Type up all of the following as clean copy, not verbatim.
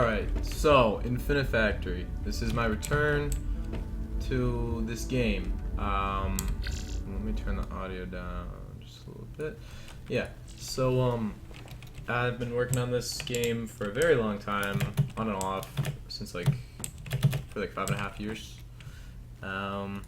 Alright, so Infinifactory. This is my return to this game. Let me turn the audio down just a little bit. Yeah, so I've been working on this game for a very long time, on and off, since for 5.5 years. And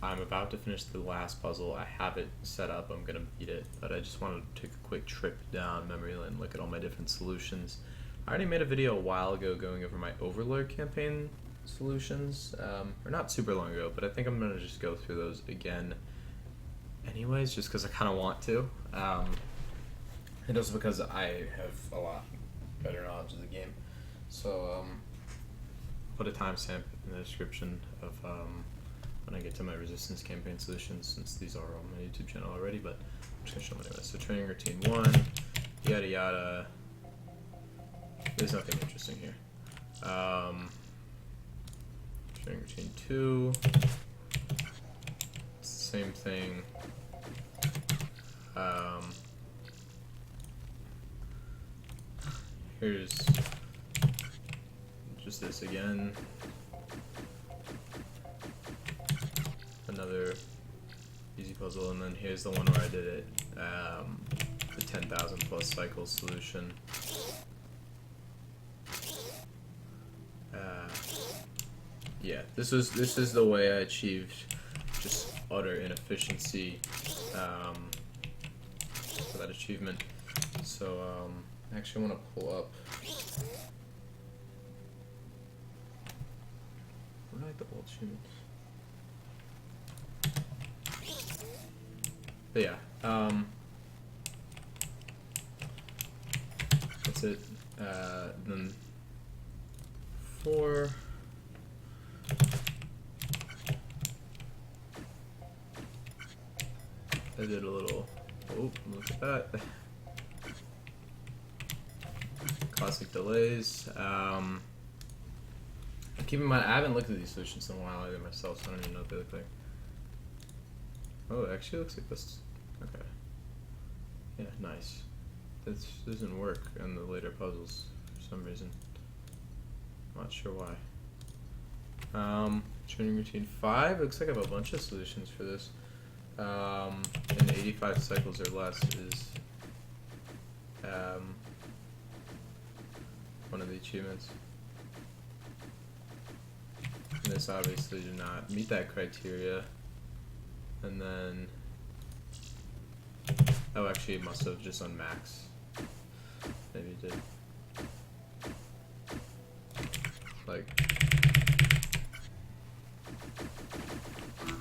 I'm about to finish the last puzzle. I have it set up, I'm gonna beat it, but I just wanted to take a quick trip down memory lane, look at all my different solutions. I already made a video a while ago going over my Overlord campaign solutions, or not super long ago, but I think I'm gonna just go through those again anyways, just because I kind of want to, and also because I have a lot better knowledge of the game. So put a timestamp in the description of when I get to my resistance campaign solutions, since these are on my YouTube channel already, but I'm just gonna show them anyway. So training routine 1, yada yada. There's nothing interesting here. Training routine 2, it's the same thing. Here's just this again. Another easy puzzle, and then here's the one where I did it, the 10,000 plus cycle solution. Yeah, this is the way I achieved just utter inefficiency for that achievement. So I actually want to pull up. What are like the old achievements? But yeah, that's it. Then 4. I did a little. Oh, look at that. Classic delays. Keep in mind, I haven't looked at these solutions in a while either myself, so I don't even know what they look like. Oh, it actually looks like this. Okay. Yeah, nice. This doesn't work in the later puzzles for some reason. I'm not sure why. Training routine 5. Looks like I have a bunch of solutions for this. And 85 cycles or less is one of the achievements. And this obviously did not meet that criteria. And then, oh, actually it must have just on max. Maybe it did. Like,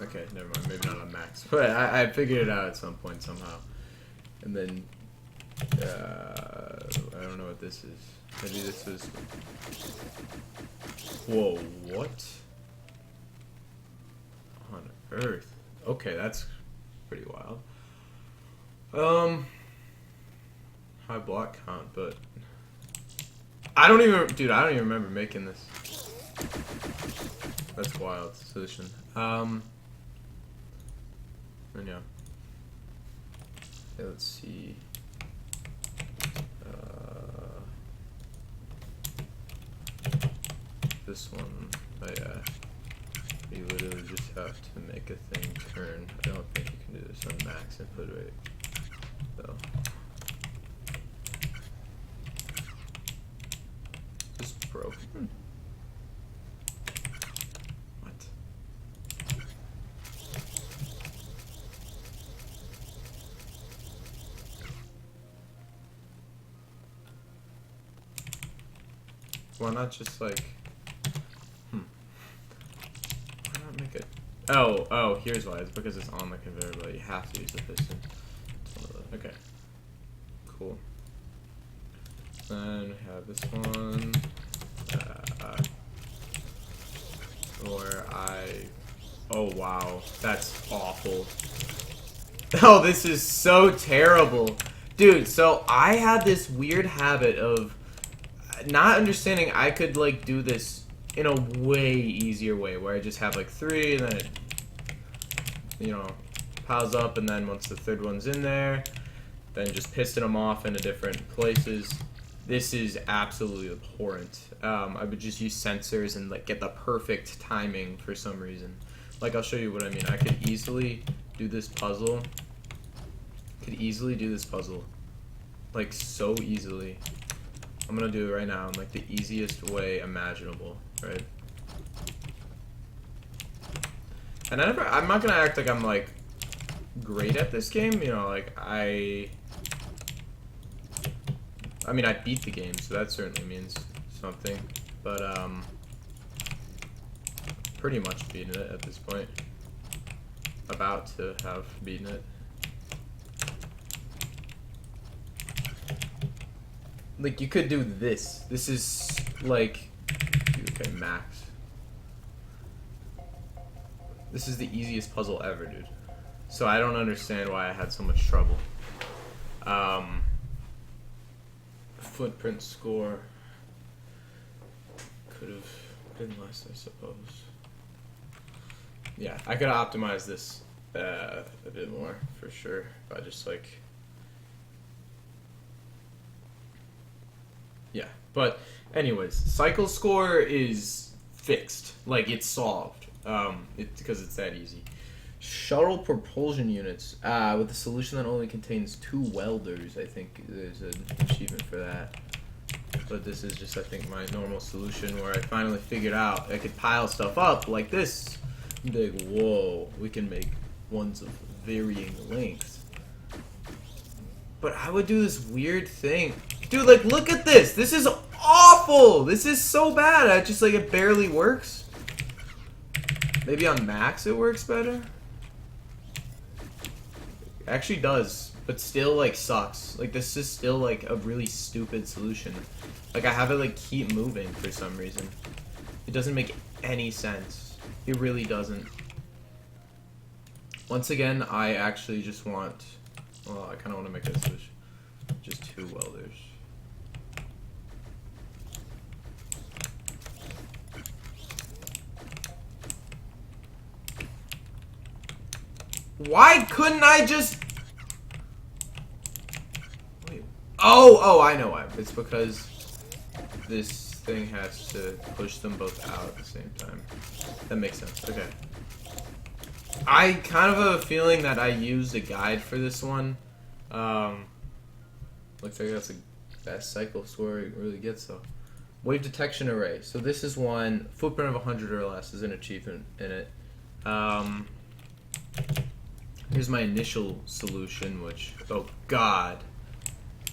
okay, never mind, maybe not on max. But I figured it out at some point somehow. And then, I don't know what this is. Maybe this was, whoa, what on earth? Okay, that's pretty wild. High block count, but I don't even remember making this. That's wild solution. And yeah. Okay, let's see. This one, oh yeah. You literally just have to make a thing turn. I don't think you can do this on max input rate, though. Is this broken? What? Why not just like? Make it. Oh, here's why. It's because it's on the conveyor belt. You have to use the piston. It's one of those. Okay. Cool. Then we have this one. Oh wow, that's awful. Oh, this is so terrible. Dude, so I had this weird habit of not understanding I could like do this in a way easier way, where I just have like 3 and then it, piles up, and then once the third one's in there, then just piston them off into different places. This is absolutely abhorrent. I would just use sensors and like get the perfect timing for some reason. Like, I'll show you what I mean. I could easily do this puzzle. Like, so easily. I'm gonna do it right now in like the easiest way imaginable, right? And I'm not gonna act like I'm like great at this game, you know, like I mean, I beat the game, so that certainly means something, but pretty much beaten it at this point. About to have beaten it. Like, you could do this. This is like, okay, max. This is the easiest puzzle ever, dude. So I don't understand why I had so much trouble. Footprint score could have been less, I suppose. Yeah, I could have optimized this a bit more, for sure, by just like... Yeah, but anyways, cycle score is fixed. Like, it's solved. Because it's that easy. Shuttle propulsion units with a solution that only contains 2 welders. I think there's an achievement for that. But this is just, I think, my normal solution where I finally figured out I could pile stuff up like this. And be like, whoa, we can make ones of varying lengths. But I would do this weird thing. Dude, like, look at this. This is awful. This is so bad. I just, like, it barely works. Maybe on max it works better? It actually does, but still, like, sucks. Like, this is still, like, a really stupid solution. Like, I have it, like, keep moving for some reason. It doesn't make any sense. It really doesn't. Once again, I actually just want... Well, I kind of want to make a solution. Just 2 welders. Why couldn't I just... Wait. Oh, I know why. It's because this thing has to push them both out at the same time. That makes sense. Okay. I kind of have a feeling that I used a guide for this one. Looks like that's the best cycle score it really gets, though. Wave detection array. So this is one. Footprint of 100 or less is an achievement in it. Here's my initial solution, which, oh god.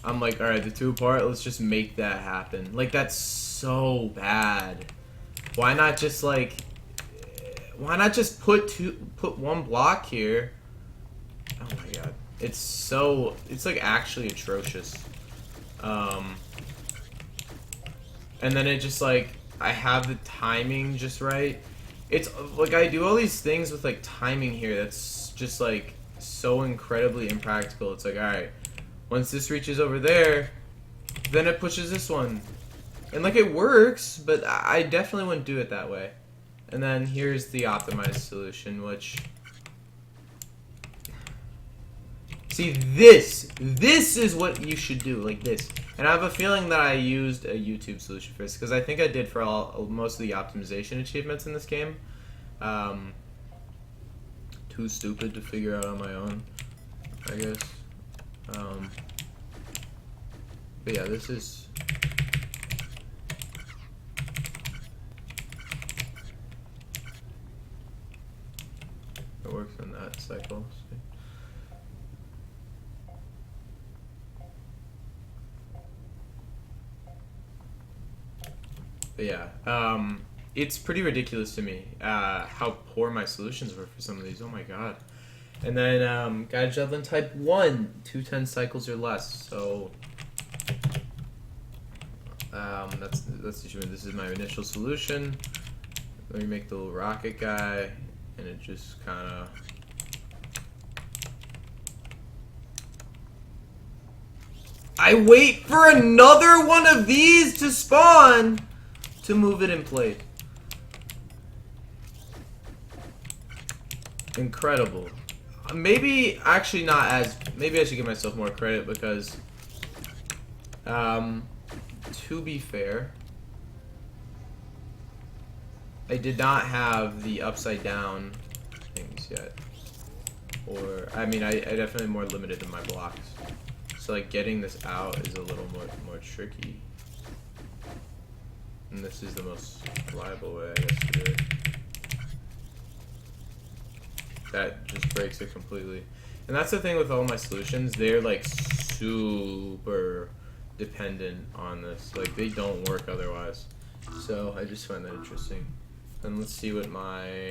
I'm like, alright, the 2 apart, let's just make that happen. Like, that's so bad. Why not just, like, why not just put 1 block here? Oh my god. It's so, it's like actually atrocious. And then it just like, I have the timing just right. It's like I do all these things with like timing here that's just like so incredibly impractical. It's like, alright, once this reaches over there, then it pushes this one. And like it works, but I definitely wouldn't do it that way. And then here's the optimized solution, which... See, this is what you should do, like this. And I have a feeling that I used a YouTube solution for this, because I think I did for most of the optimization achievements in this game. Too stupid to figure out on my own, I guess. But yeah, this is... It works on that cycle. See? But yeah, it's pretty ridiculous to me how poor my solutions were for some of these. Oh my god. And then guided javelin type 1, 210 cycles or less. So that's the achievement. This is my initial solution. Let me make the little rocket guy, and it just kind of... I wait for another one of these to spawn to move it in place. Incredible. Maybe actually not as... Maybe I should give myself more credit because to be fair, I did not have the upside down things yet. Or, I mean, I definitely more limited in my blocks. So, like, getting this out is a little more tricky. And this is the most reliable way, I guess, to do it. That just breaks it completely. And that's the thing with all my solutions. They're, like, super dependent on this. Like, they don't work otherwise. So, I just find that interesting. And let's see what my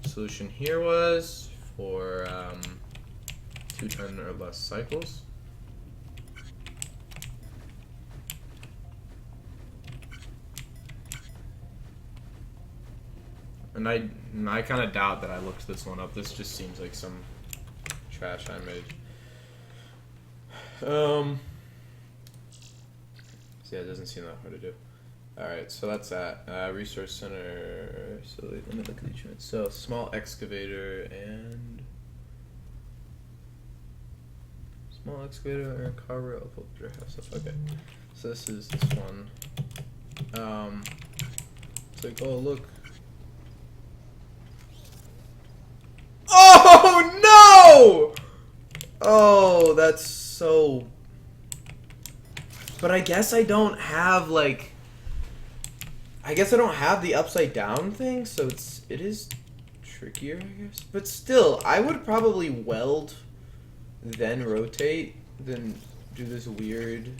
solution here was for 210 or less cycles. And I kind of doubt that I looked this one up. This just seems like some trash I made. So yeah, it doesn't seem that hard to do. Alright, so that's that. Resource center. So let me look at each one. So small excavator and small excavator and car rail stuff. Okay. So this is this one. It's like, oh look. Oh no! Oh, that's so. But I guess I don't have like. I guess I don't have the upside down thing, so it is trickier, I guess. But still, I would probably weld, then rotate, then do this weird.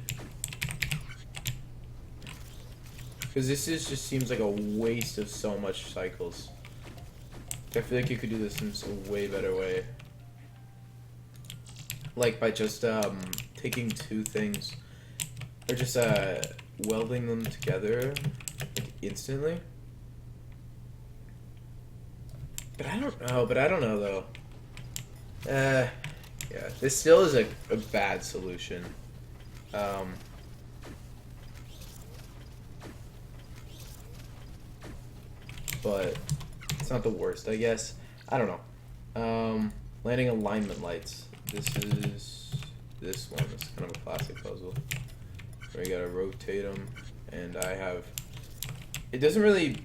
Because this just seems like a waste of so much cycles. I feel like you could do this in a way better way. Like by just taking two things, or just welding them together like instantly. But I don't know though. Yeah, this still is a bad solution. But it's not the worst, I guess. I don't know. Landing alignment lights. This is this one. It's kind of a classic puzzle where you gotta rotate them, and I have. It doesn't really.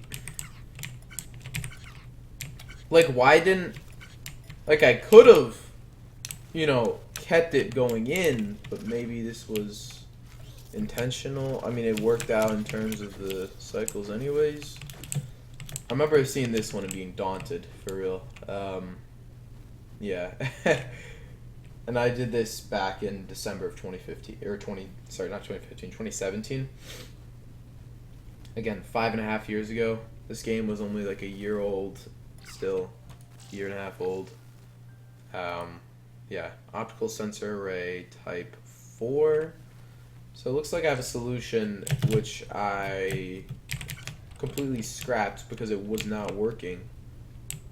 Like, why didn't. Like, I could have, you know, kept it going in, but maybe this was intentional. I mean, it worked out in terms of the cycles, anyways. I remember seeing this one and being daunted, for real. Yeah. And I did this back in December of 2015, or 2017. Again, 5.5 years ago. This game was only like a year old, still, year and a half old. Yeah, optical sensor array type 4. So it looks like I have a solution which I completely scrapped because it was not working,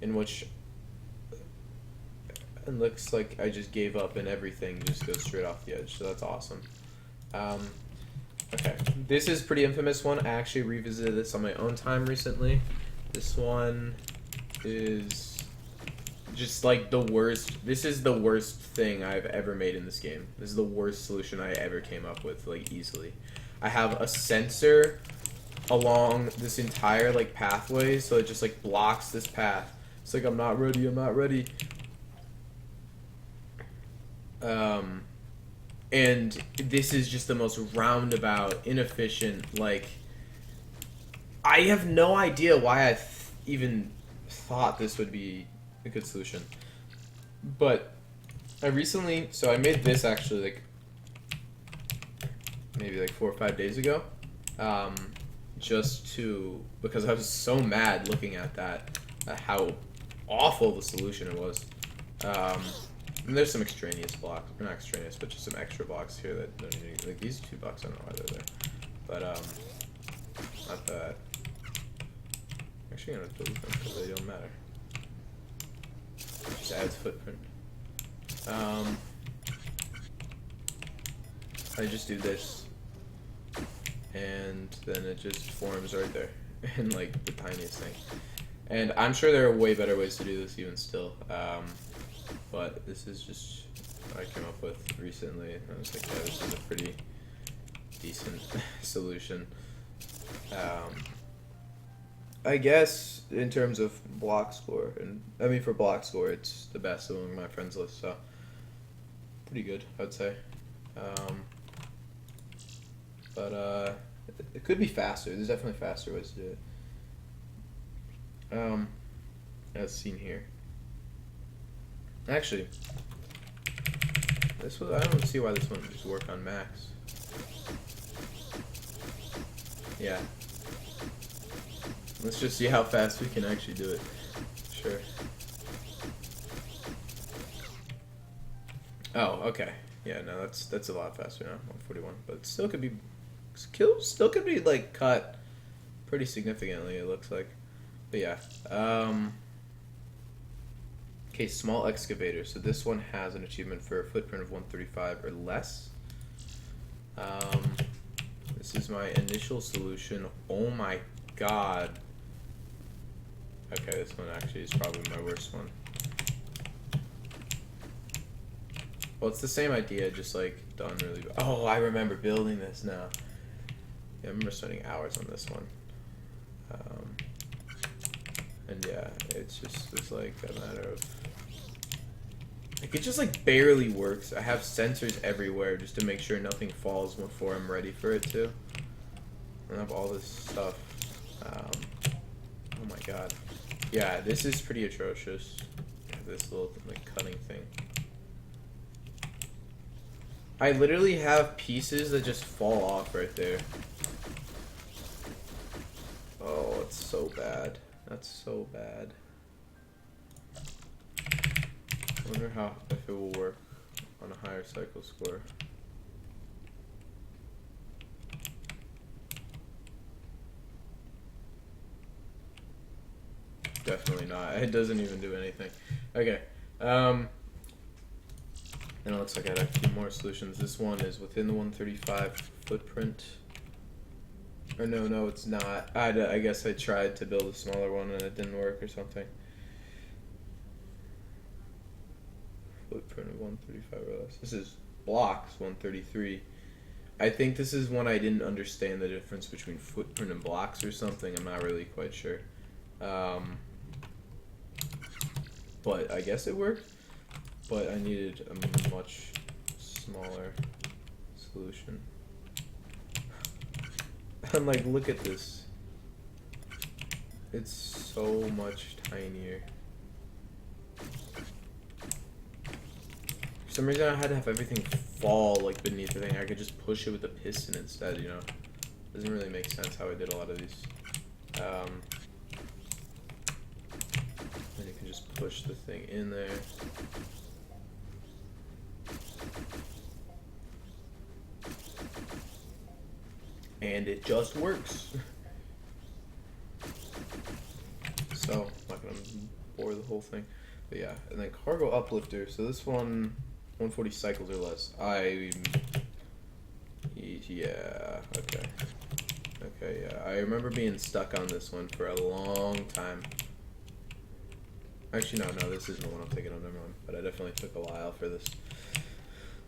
in which it looks like I just gave up and everything just goes straight off the edge, so that's awesome. Okay, this is pretty infamous one. I actually revisited this on my own time recently. This one is just like the worst. This is the worst thing I've ever made in this game. This is the worst solution I ever came up with, like, easily. I have a sensor along this entire like pathway, so it just like blocks this path. It's like, I'm not ready. And this is just the most roundabout, inefficient, like, I have no idea why I even thought this would be a good solution. But I recently, so I made this actually like maybe like 4 or 5 days ago, because I was so mad looking at that, how awful the solution it was. And there's some extraneous blocks, or not extraneous, but just some extra blocks here that don't even, like these 2 blocks, I don't know why they're there. But, not that. Actually, I'm gonna delete them because they don't matter. Just adds footprint. I just do this, and then it just forms right there, in like the tiniest thing. And I'm sure there are way better ways to do this even still. But this is just what I came up with recently. I was like, yeah, this is a pretty decent solution. I guess in terms of block score, and I mean for block score, it's the best among my friends list, so pretty good, I would say. But it could be faster. There's definitely faster ways to do it. As seen here. Actually, this was, I don't see why this one would just work on max. Yeah. Let's just see how fast we can actually do it. Sure. Oh, okay. Yeah, no, that's a lot faster now. 141, but it still could be still could be like cut pretty significantly. It looks like, but yeah. Okay, small excavator. So this one has an achievement for a footprint of 135 or less. This is my initial solution. Oh my god. Okay, this one actually is probably my worst one. Well, it's the same idea, just like done really. Oh, I remember building this now. Yeah, I remember spending hours on this one. And yeah, it's like a matter of. Like, it just like barely works. I have sensors everywhere just to make sure nothing falls before I'm ready for it to. And I have all this stuff. Oh my god. Yeah, this is pretty atrocious. This little like cutting thing. I literally have pieces that just fall off right there. Oh, it's so bad. That's so bad. I wonder if it will work on a higher cycle score. Definitely not. It doesn't even do anything. Okay. And it looks like I had a few more solutions. This one is within the 135 footprint. Or no, it's not. I guess I tried to build a smaller one and it didn't work or something. Footprint of 135 or less. This is blocks 133. I think this is one I didn't understand the difference between footprint and blocks or something. I'm not really quite sure. But I guess it worked. But I needed a much smaller solution. I'm like, look at this. It's so much tinier. For some reason I had to have everything fall like beneath the thing. I could just push it with a piston instead, you know. Doesn't really make sense how I did a lot of these. And you can just push the thing in there. And it just works. So, I'm not gonna bore the whole thing. But yeah, and then cargo uplifter. So this one, 140 cycles or less. Yeah, okay. Okay, yeah. I remember being stuck on this one for a long time. Actually, no, this isn't the one I'm thinking of, never mind. But I definitely took a while for this.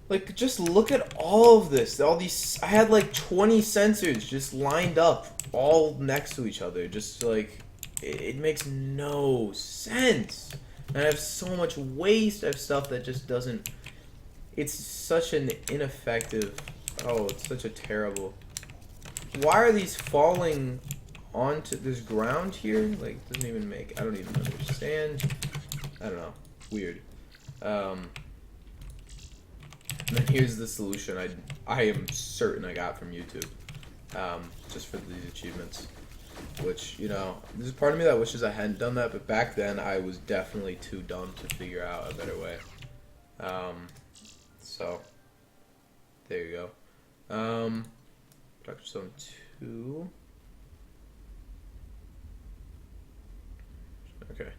Like, just look at all of this. All these, I had like 20 sensors just lined up, all next to each other. Just like, it makes no sense. And I have so much waste of stuff that just doesn't, it's such an ineffective, oh, it's such a terrible. Why are these falling onto this ground here? Like, doesn't even make, I don't even understand. I don't know. Weird. And then here's the solution I am certain I got from YouTube, just for these achievements, which, you know, there's a part of me that wishes I hadn't done that, but back then I was definitely too dumb to figure out a better way. So, there you go. Dr. Stone 2. Okay.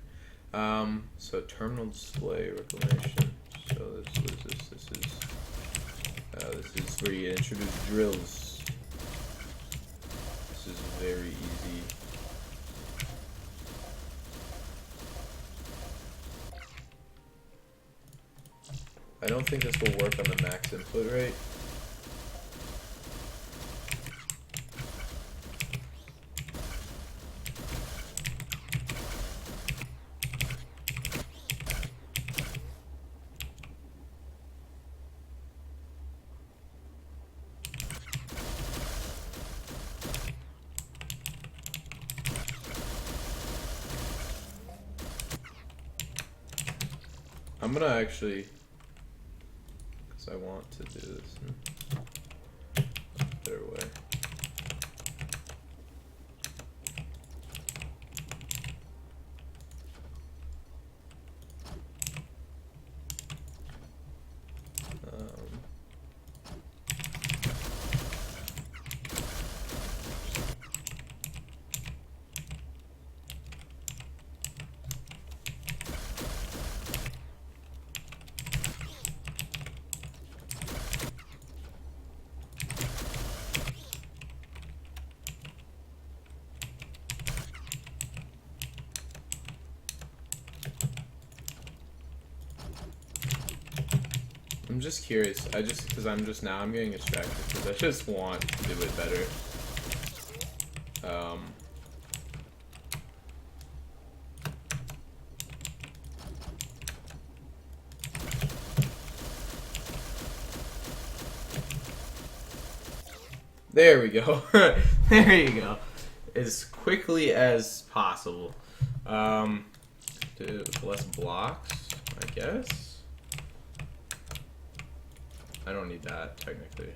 So terminal display reclamation. So this is where you introduce drills. This is very easy. I don't think this will work on the max input rate. I'm gonna actually, because I want to do this in a better way. I'm just curious. Because I'm getting distracted because I just want to do it better. There we go. There you go. As quickly as possible. Do less blocks, I guess. I don't need that, technically.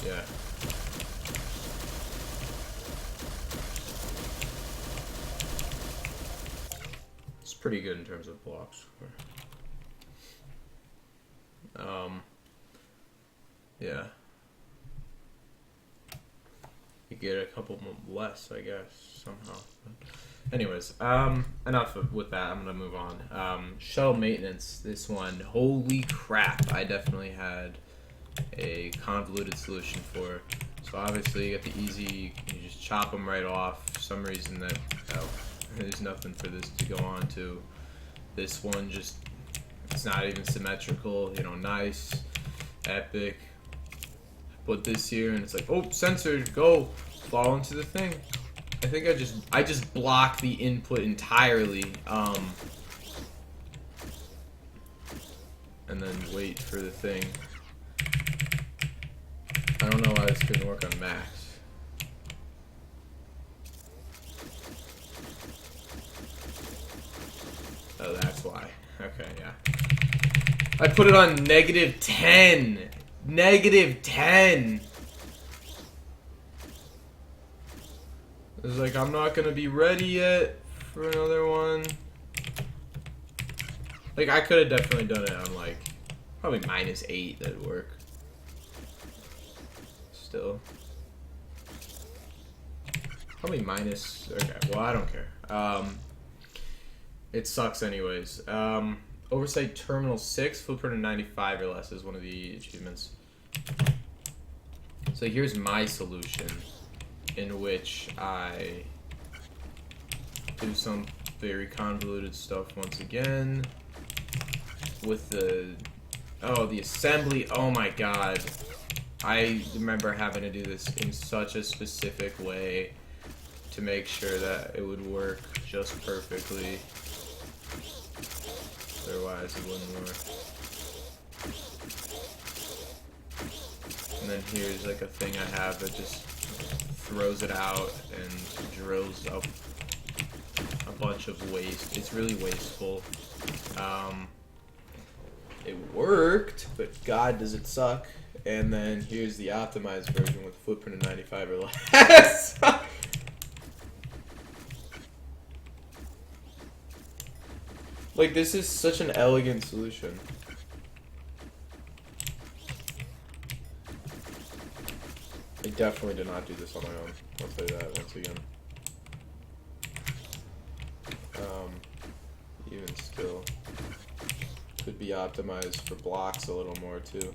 Yeah. It's pretty good in terms of blocks. Yeah. You get a couple less, I guess, somehow. Anyways, enough with that. I'm gonna move on. Shuttle maintenance. This one, holy crap! I definitely had a convoluted solution for. So obviously, you get the easy. You just chop them right off. For some reason that there's nothing for this to go on to. This one just, it's not even symmetrical. You know, nice, epic. Put this here, and it's like, oh, censored, go, fall into the thing. I think I just blocked the input entirely, and then wait for the thing. I don't know why this couldn't work on Max. Oh, that's why. Okay, yeah. I put it on -10. -10. It's like, I'm not gonna be ready yet for another one. Like, I could have definitely done it on, like, probably -8. That'd work. Still. Probably minus. Okay, well, I don't care. It sucks, anyways. Oversight Terminal 6, footprint of 95 or less is one of the achievements. So here's my solution, in which I do some very convoluted stuff once again with the assembly. Oh my god, I remember having to do this in such a specific way to make sure that it would work just perfectly, otherwise it wouldn't work. And then here's like a thing I have that just throws it out and drills up a bunch of waste. It's really wasteful. It worked, but god does it suck. And then here's the optimized version with a footprint of 95 or less. Like, this is such an elegant solution. I definitely did not do this on my own. I'll tell you that once again. Even still, could be optimized for blocks a little more too.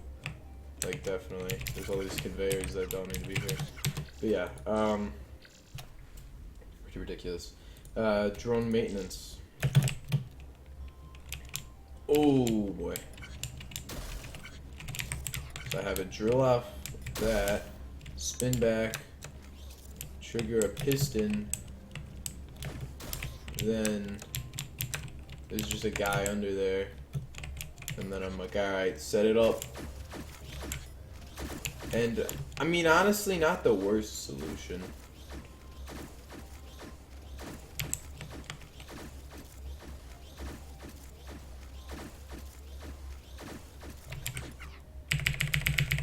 Like, definitely. There's all these conveyors that don't need to be here. But yeah, pretty ridiculous. Drone maintenance. Oh boy. So I have a drill off that, spin back, trigger a piston, then there's just a guy under there, and then I'm like, alright, set it up, And, I mean, honestly, not the worst solution.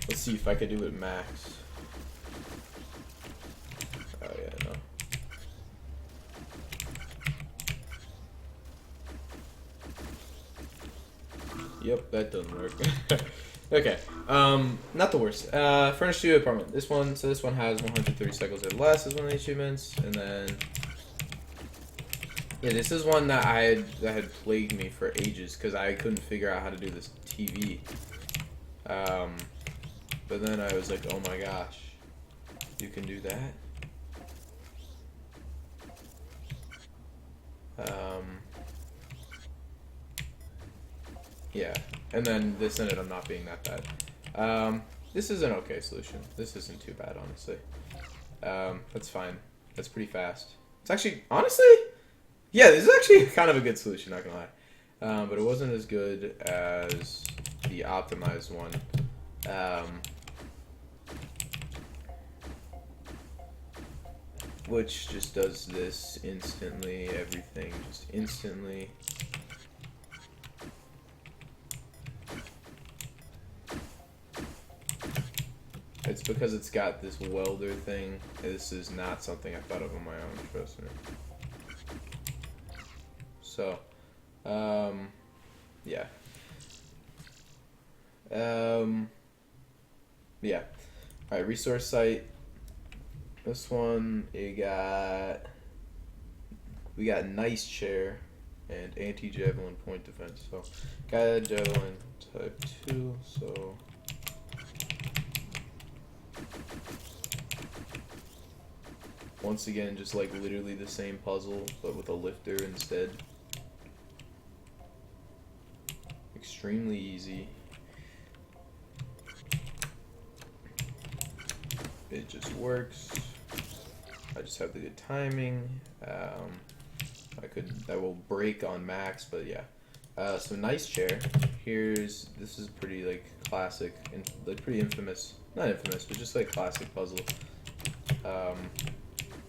Let's see if I could do it max. Oh, yeah, no. Yep, that doesn't work. Okay, not the worst. Furnished studio apartment. This one has 130 cycles or less as one of the achievements, and then yeah, this is one that had plagued me for ages because I couldn't figure out how to do this TV. But then I was like, oh my gosh, you can do that. Yeah, and then this ended up not being that bad. This is an okay solution. This isn't too bad, honestly. That's fine. That's pretty fast. It's actually, honestly, yeah, this is actually kind of a good solution, not gonna lie. But it wasn't as good as the optimized one. Which just does this instantly, everything just instantly. It's because it's got this welder thing. This is not something I thought of on my own, trust me. So, yeah. Yeah. Alright, resource site. This one, we got nice chair and anti-javelin point defense. So, got javelin type 2, so... Once again, just like literally the same puzzle, but with a lifter instead. Extremely easy. It just works. I just have the good timing. That will break on max, but yeah. So nice chair. This is pretty like classic and like pretty infamous. Not infamous, but just like classic puzzle.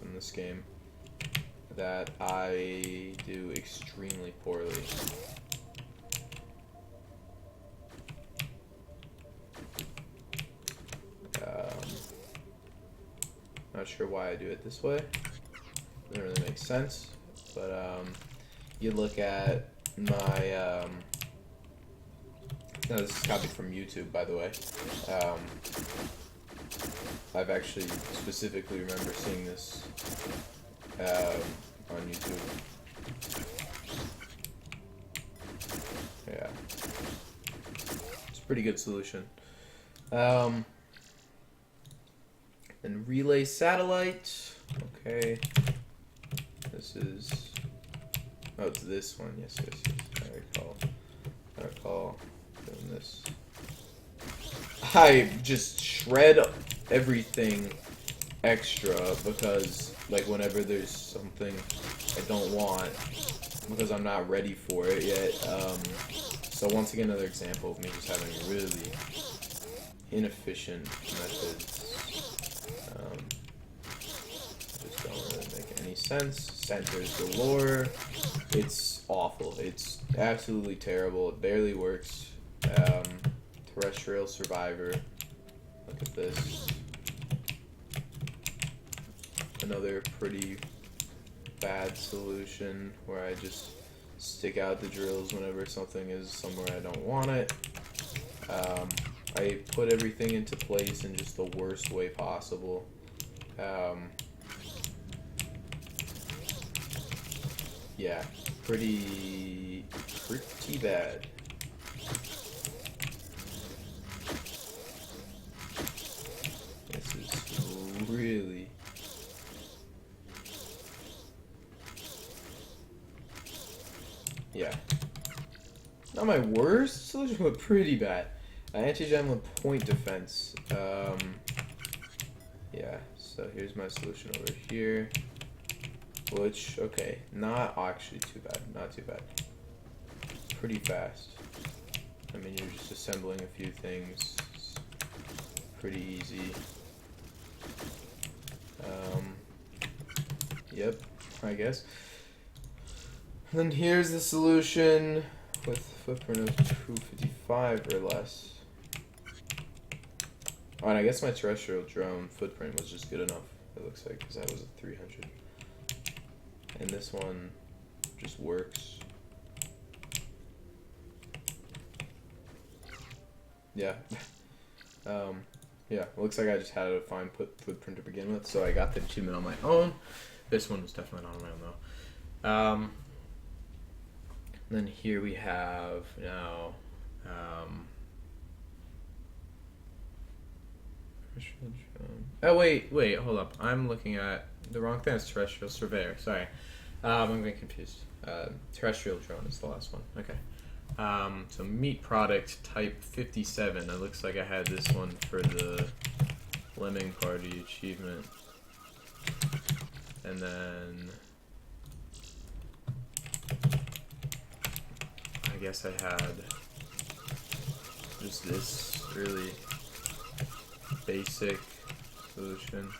In this game that I do extremely poorly. Not sure why I do it this way. Doesn't really make sense. But you look at my no, this is copied from YouTube, by the way. I've actually specifically remember seeing this on YouTube. Yeah, it's a pretty good solution. And relay satellite. Okay, this is. Oh, it's this one. Yes. I recall doing this. I just shred everything extra because like whenever there's something I don't want because I'm not ready for it yet. So once again, another example of me just having really inefficient methods. Just don't really make any sense. Centers galore. It's awful. It's absolutely terrible. It barely works. Terrestrial survivor. Look at this. Another pretty bad solution where I just stick out the drills whenever something is somewhere I don't want it. I put everything into place in just the worst way possible. Yeah, pretty bad. This is really... Yeah. Not my worst solution, but pretty bad. Anti-javelin point defense. Yeah, so here's my solution over here. Which, okay, not actually too bad. Not too bad. Pretty fast. I mean, you're just assembling a few things. pretty easy. Yep, I guess. And then here's the solution with footprint of 255 or less. Oh, and I guess my terrestrial drone footprint was just good enough, it looks like, because that was a 300. And this one just works. Yeah. Yeah, it looks like I just had a fine footprint to begin with, so I got the achievement on my own. This one was definitely not on my own, though. Then here we have now oh wait, hold up, I'm looking at the wrong thing. It's terrestrial surveyor, sorry. I'm getting confused. Terrestrial drone is the last one. Okay. So meat product type 57. It looks like I had this one for the Lemming Party achievement. And then I guess I had just this really basic solution.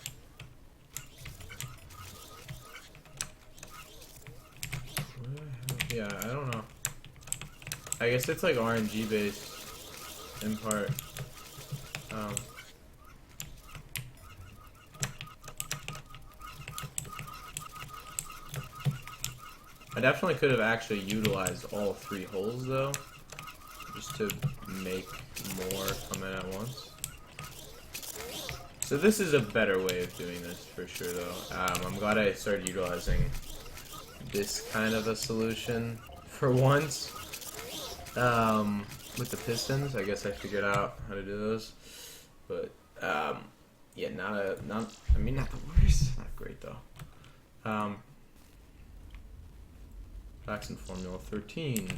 Yeah, I don't know. I guess it's like RNG based in part. I definitely could have actually utilized all 3 holes though, just to make more come in at once. So this is a better way of doing this for sure though. I'm glad I started utilizing this kind of a solution for once. With the pistons, I guess I figured out how to do those. But yeah, not the worst, not great though. Facts in Formula 13.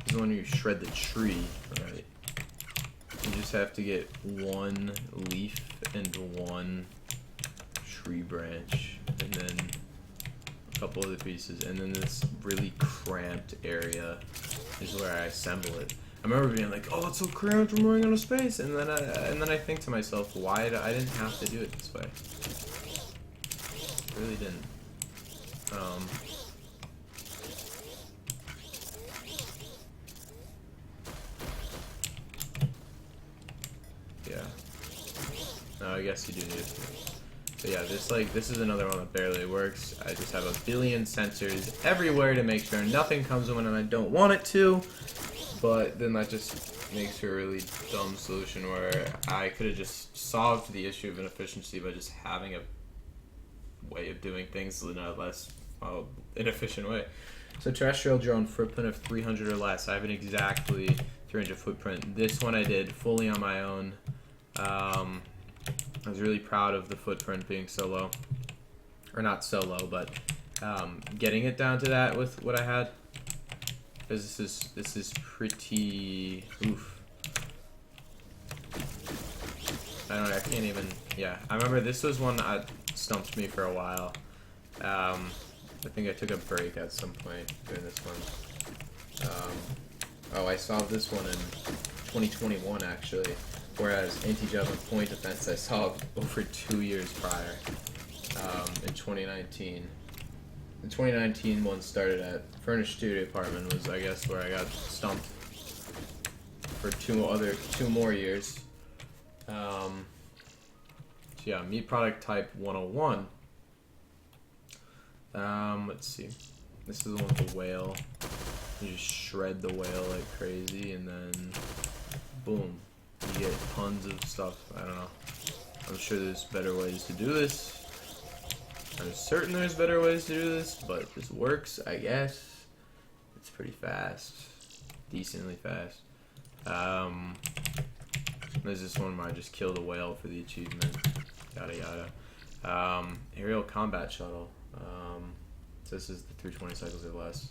This is when you shred the tree, right? You just have to get 1 leaf and 1 tree branch, and then a couple other pieces, and then this really cramped area is where I assemble it. I remember being like, "Oh, it's so cramped, I'm running out of space," and then I think to myself, why I didn't have to do it this way. I really didn't. Yeah. No, I guess you do need it. But yeah, this is another one that barely works. I just have a billion sensors everywhere to make sure nothing comes in when I don't want it to. But then that just makes for a really dumb solution where I could have just solved the issue of inefficiency by just having a way of doing things in a less inefficient way. So terrestrial drone footprint of 300 or less. I have an exactly 300 footprint. This one I did fully on my own. I was really proud of the footprint being so low, or not so low, but getting it down to that with what I had. Because this is pretty oof. I don't know. I can't even. Yeah, I remember this was one that stumped me for a while. I think I took a break at some point during this one. Oh, I solved this one in 2021 actually, whereas anti-javelin point defense I solved over 2 years prior, in 2019. The 2019 one started at Furnished Studio Apartment, was I guess where I got stumped for 2 more years. So yeah, meat product type 101. Let's see. This is the one with the whale. You just shred the whale like crazy, and then boom, you get tons of stuff. I don't know. I'm sure there's better ways to do this. I'm certain there's better ways to do this, but this works, I guess. It's pretty fast. Decently fast. There's this one where I just killed a whale for the achievement. Yada yada. Aerial combat shuttle. So this is the 320 cycles or less.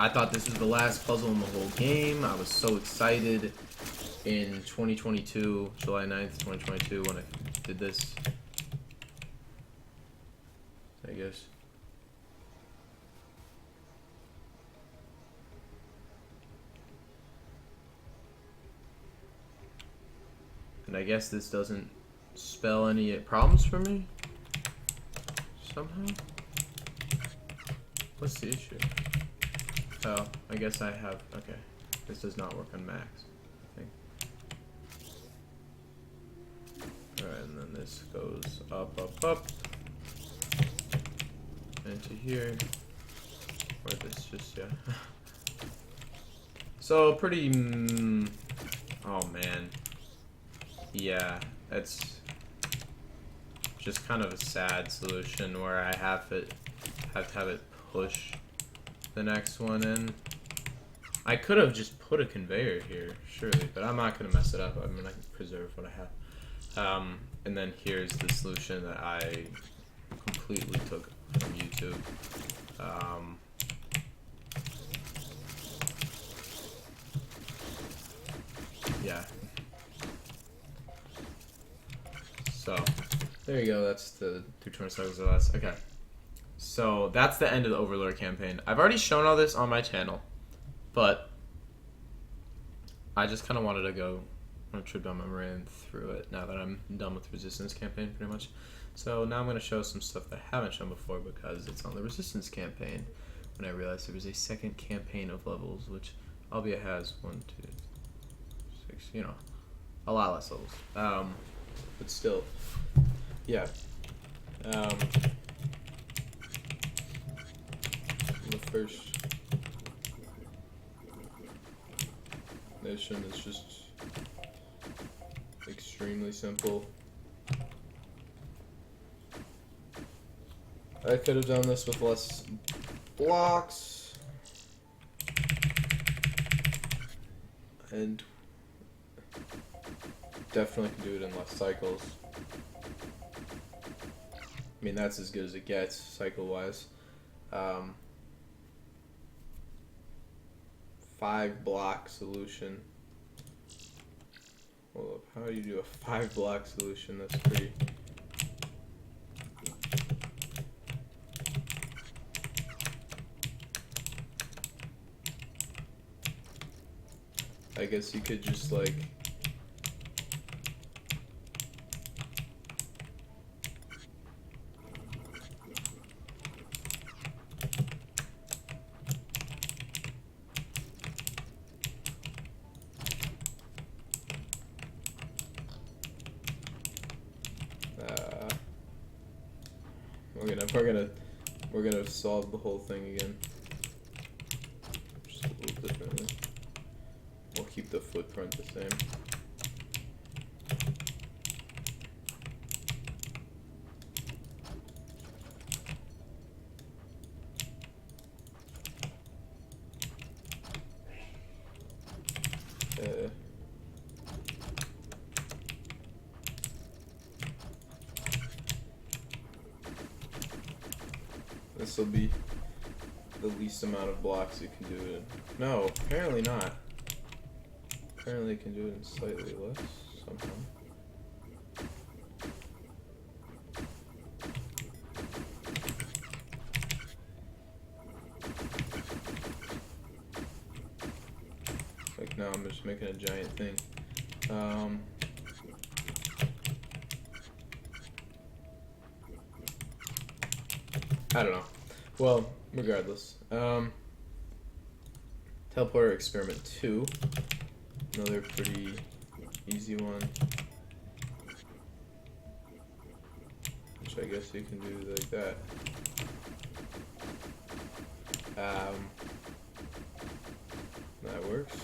I thought this was the last puzzle in the whole game. I was so excited in 2022, July 9th, 2022, when I did this. I guess. And I guess this doesn't spell any problems for me somehow. What's the issue? Oh, I guess I have, okay. This does not work on Macs, I think. Alright, and then this goes up, up, up. Into here. Or this just, yeah. So, pretty, oh man. Yeah, that's just kind of a sad solution where I have to have it push the next one in. I could have just put a conveyor here, surely, but I'm not going to mess it up. I mean, I can preserve what I have. And then here's the solution that I completely took from YouTube. Yeah. So, there you go. That's the 220 cycles or less. Okay. So, that's the end of the Overlord campaign. I've already shown all this on my channel, but I just kind of wanted to go on a trip down memory lane through it now that I'm done with the Resistance campaign, pretty much. So, now I'm going to show some stuff that I haven't shown before because it's on the Resistance campaign. When I realized there was a second campaign of levels, which albeit has 1, 2, 6, you know, a lot less levels. But still, yeah. The first mission is just extremely simple. I could have done this with less blocks, and definitely can do it in less cycles. I mean, that's as good as it gets cycle-wise. 5-block solution. Hold up, how do you do a 5-block solution? That's pretty... I guess you could just like... We're gonna solve the whole thing again. Just a little differently. We'll keep the footprint the same. This will be the least amount of blocks you can do it in. No, apparently not. Apparently you can do it in slightly less somehow. Like now I'm just making a giant thing. I don't know. Well, regardless. Teleporter Experiment 2. Another pretty easy one. Which I guess you can do like that. That works.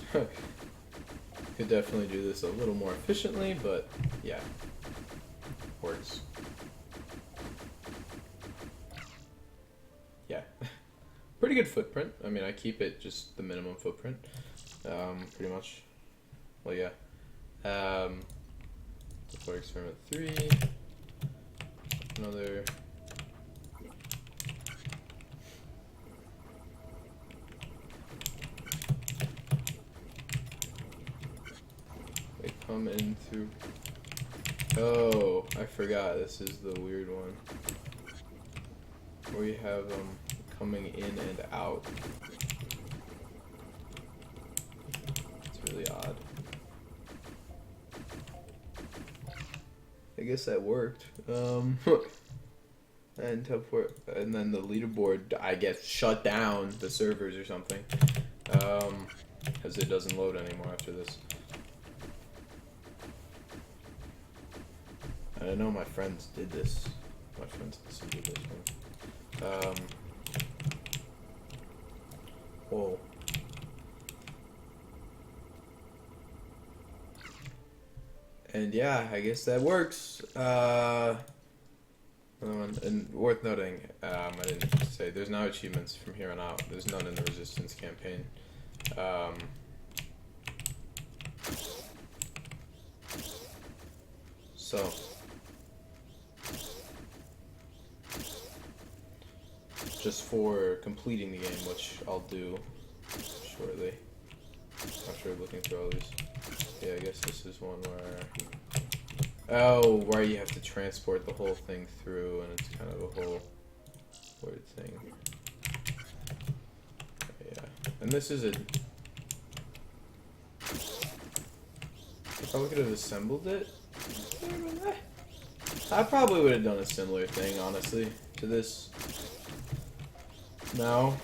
Could definitely do this a little more efficiently, but yeah. Works. Yeah. Pretty good footprint. I mean, I keep it just the minimum footprint. Pretty much. Well, yeah. For Experiment 3. Another. They come in through. Oh, I forgot. This is the weird one. Where you have them coming in and out. It's really odd. guess that worked. And teleport, and then the leaderboard, I guess, shut down the servers or something. Because it doesn't load anymore after this. I know my friends did this. My friends also did this one. Whoa. And yeah, I guess that works. And worth noting, I didn't say, there's no achievements from here on out. There's none in the Resistance campaign. So, just for completing the game, which I'll do shortly, after looking through all these. Yeah, I guess this is one where... Oh, where you have to transport the whole thing through, and it's kind of a whole weird thing. Yeah, and this is a... If I could have assembled it, I probably would have done a similar thing, honestly, to this. Now,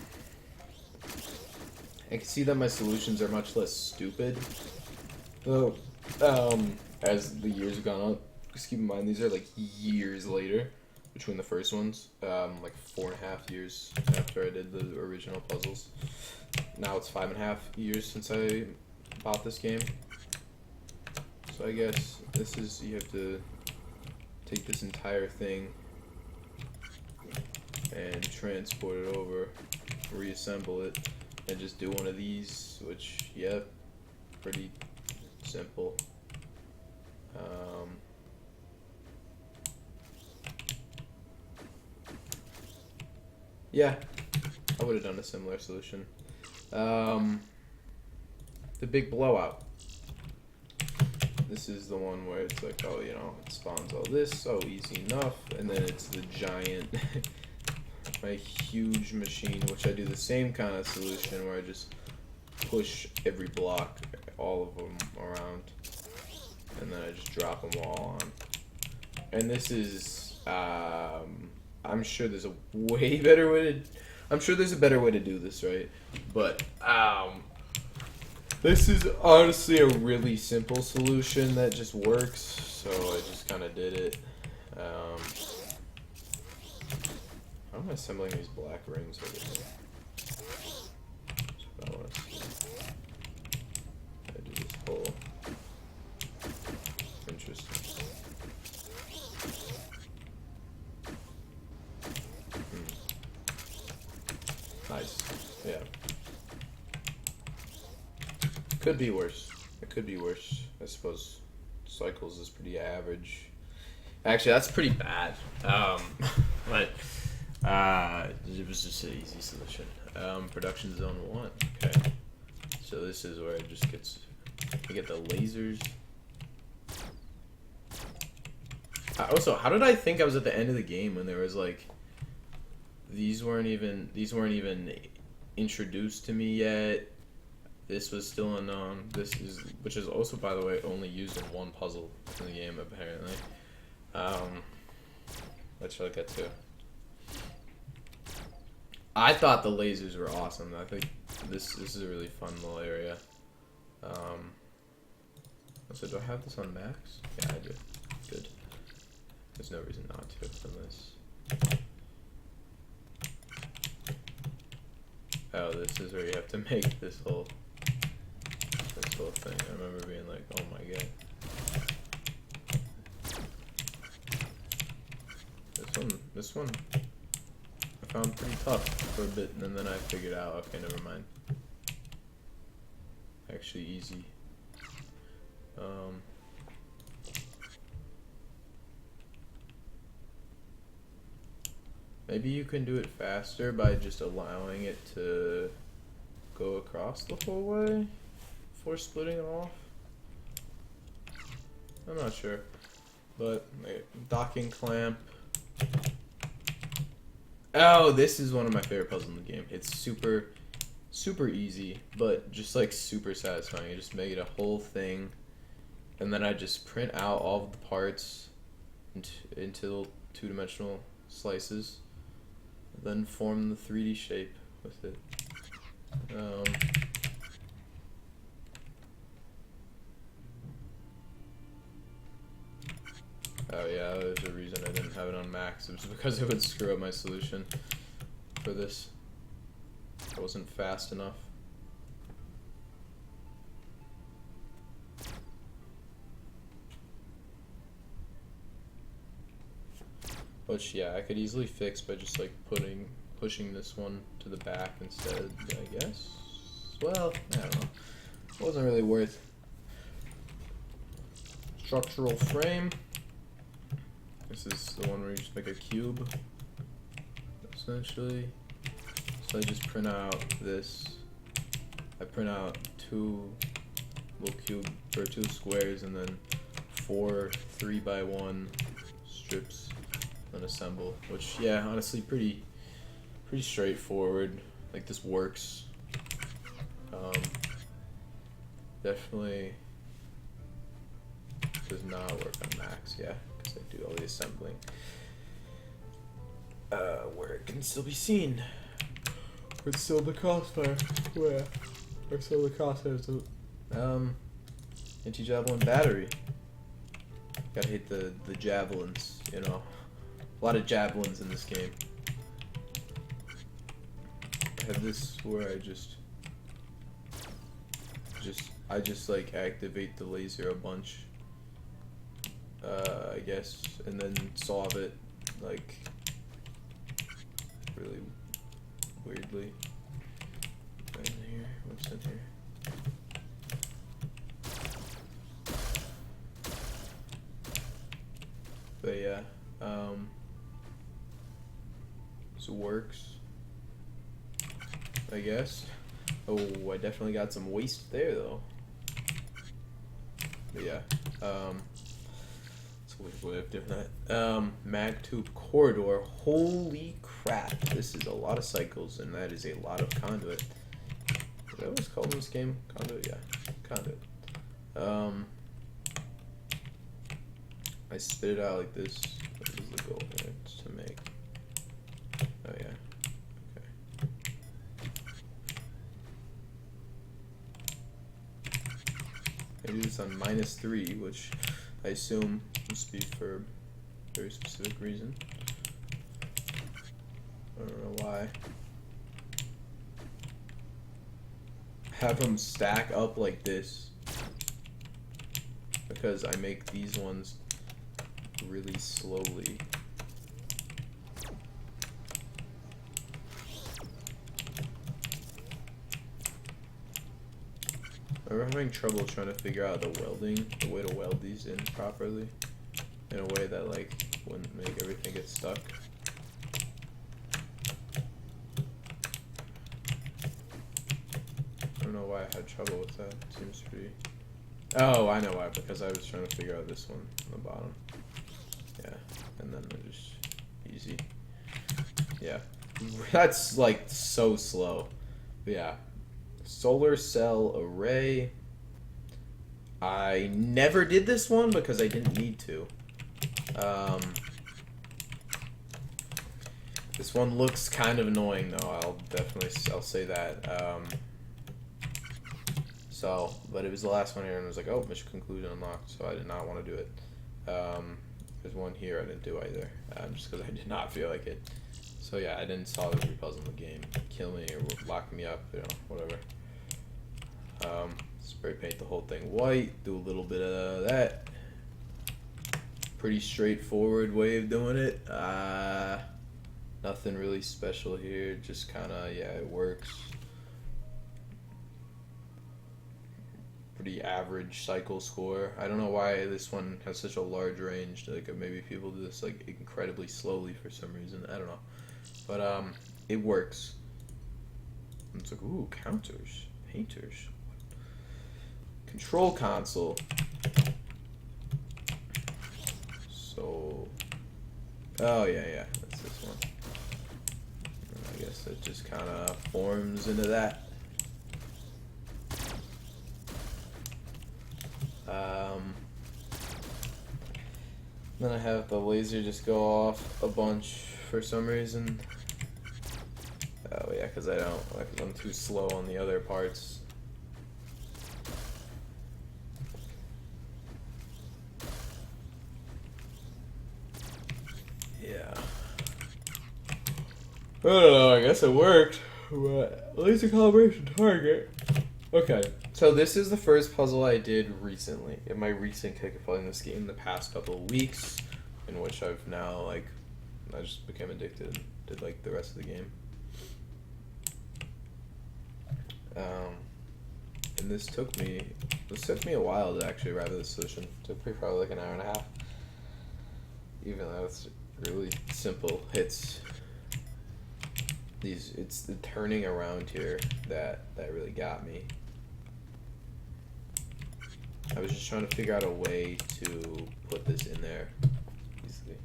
I can see that my solutions are much less stupid, though. As the years have gone on, just keep in mind these are like years later between the first ones, like 4.5 years after I did the original puzzles. Now it's 5.5 years since I bought this game. So I guess this is, you have to take this entire thing and transport it over, reassemble it, and just do one of these, which, yeah, pretty simple. Yeah, I would have done a similar solution. The big blowout. This is the one where it's like, oh, you know, it spawns all this, oh, easy enough, and then it's the giant, my huge machine, which I do the same kind of solution where I just push every block, all of them around, and then I just drop them all on. And this is, I'm sure there's a way better way to, I'm sure there's a better way to do this, right? But, this is honestly a really simple solution that just works, so I just kind of did it. How am I assembling these black rings over here? That's what I want to see. I do this whole... Interesting. Nice. Yeah. Could be worse. It could be worse. I suppose Cycles is pretty average. Actually, that's pretty bad. But it was just an easy solution. Production zone 1. Okay. So this is where it just gets. I get the lasers. Also, how did I think I was at the end of the game when there was like these weren't even introduced to me yet? This was still unknown. This is, which is also, by the way, only used in one puzzle in the game apparently. Which I'll get to. I thought the lasers were awesome. I think this is a really fun little area. So do I have this on max? Yeah, I do. Good. There's no reason not to from this. Oh, this is where you have to make this whole thing. I remember being like, oh my god. This one I found pretty tough for a bit, and then I figured out, okay, never mind. Actually easy. Maybe you can do it faster by just allowing it to go across the whole way before splitting it off. I'm not sure, but docking clamp. Oh, this is one of my favorite puzzles in the game. It's super easy, but just like super satisfying. You just make it a whole thing, and then I just print out all of the parts, into two-dimensional slices, then form the 3D shape with it. Oh yeah, there's a reason I didn't have it on max. It was because it would screw up my solution for this. I wasn't fast enough. Which, yeah, I could easily fix by just like pushing this one to the back instead, I guess. Well, I don't know. It wasn't really worth. Structural frame. This is the one where you just make a cube, essentially. So I just print out this. I print out two squares and then 4 3x1 strips and assemble. Which, yeah, honestly, pretty straightforward. Like, this works. Definitely does not work on max, yeah, because I do all the assembling where it can still be seen. Where it's still the crossfire. Where still the crosshairs. Anti-javelin battery. Gotta hit the javelins, you know. A lot of javelins in this game. I have this where I just like activate the laser a bunch, I guess, and then solve it like really weirdly. In here, what's in here? But yeah, so it works, I guess. Oh, I definitely got some waste there though. But yeah, it's a weird way of doing that. Mag tube corridor. Holy crap! This is a lot of cycles, and that is a lot of conduit. Is that what it's called in this game? Conduit, yeah, conduit. I spit it out like this. What is the goal here? It's to make. Oh yeah. I do this on -3, which I assume must be for a very specific reason. I don't know why. Have them stack up like this because I make these ones really slowly. I'm having trouble trying to figure out the way to weld these in properly, in a way that like wouldn't make everything get stuck. I don't know why I had trouble with that. It seems pretty. Oh, I know why. Because I was trying to figure out this one on the bottom. Yeah, and then they're just easy. Yeah, that's like so slow. But yeah. Solar cell array. I never did this one because I didn't need to. This one looks kind of annoying though. I'll say that. But it was the last one here, and I was like, oh, mission conclusion unlocked. So I did not want to do it. There's one here I didn't do either, just because I did not feel like it. So yeah, I didn't solve every puzzle in the game. Kill me or lock me up, you know, whatever. Spray paint the whole thing white, do a little bit of that. Pretty straightforward way of doing it. Nothing really special here, just kinda, yeah, it works. Pretty average cycle score. I don't know why this one has such a large range. Like, maybe people do this like incredibly slowly for some reason. I don't know. But it works. It's like, ooh, counters, painters. Control console. So, oh yeah, that's this one. And I guess it just kind of forms into that. Then I have the laser just go off a bunch for some reason. Oh yeah, because I'm too slow on the other parts. Yeah. I don't know, I guess it worked. But laser calibration target. Okay, so this is the first puzzle I did recently, in my recent kick of playing this game, the past couple of weeks, in which I've now, like, I just became addicted and did, like, the rest of the game. And this took me a while to actually arrive at the solution. It took me probably like an hour and a half, even though it's really simple. It's the turning around here that really got me. I was just trying to figure out a way to put this in there easily.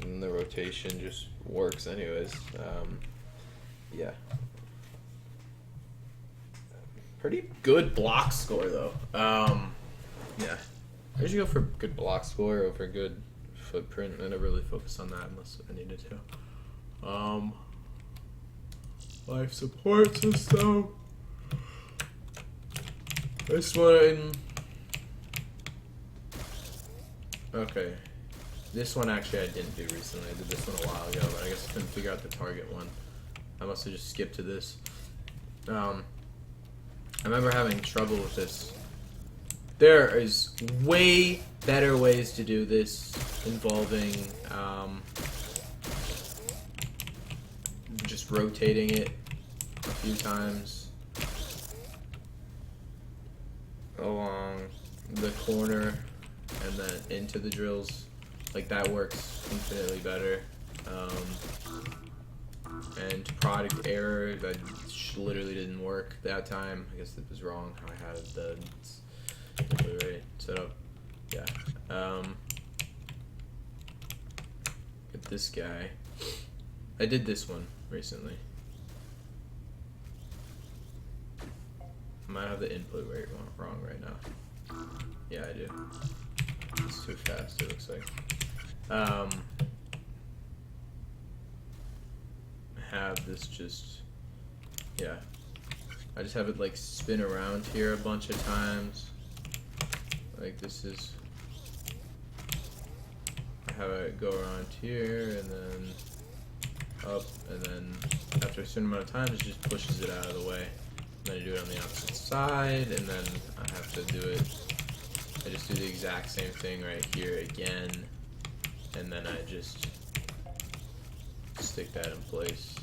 And the rotation just works anyways. Yeah. Pretty good block score though. Yeah. I usually go for good block score over good footprint. I never really focus on that unless I needed to. Life support system. This one. Okay. This one actually I didn't do recently. I did this one a while ago, but I guess I couldn't figure out the target one. I must have just skipped to this. I remember having trouble with this. There is way better ways to do this involving just rotating it a few times along the corner and then into the drills. Like that works infinitely better. And product error, that literally didn't work that time. I guess it was wrong. I had the right set up. Yeah. Get this guy. I did this one recently. I might have the input rate wrong right now. Yeah, I do. It's too fast, it looks like. Have this just, yeah. I just have it like spin around here a bunch of times. Like this is, I have it go around here and then up, and then after a certain amount of time it just pushes it out of the way. And then I do it on the opposite side, and then I have to do it, I just do the exact same thing right here again, and then I just stick that in place.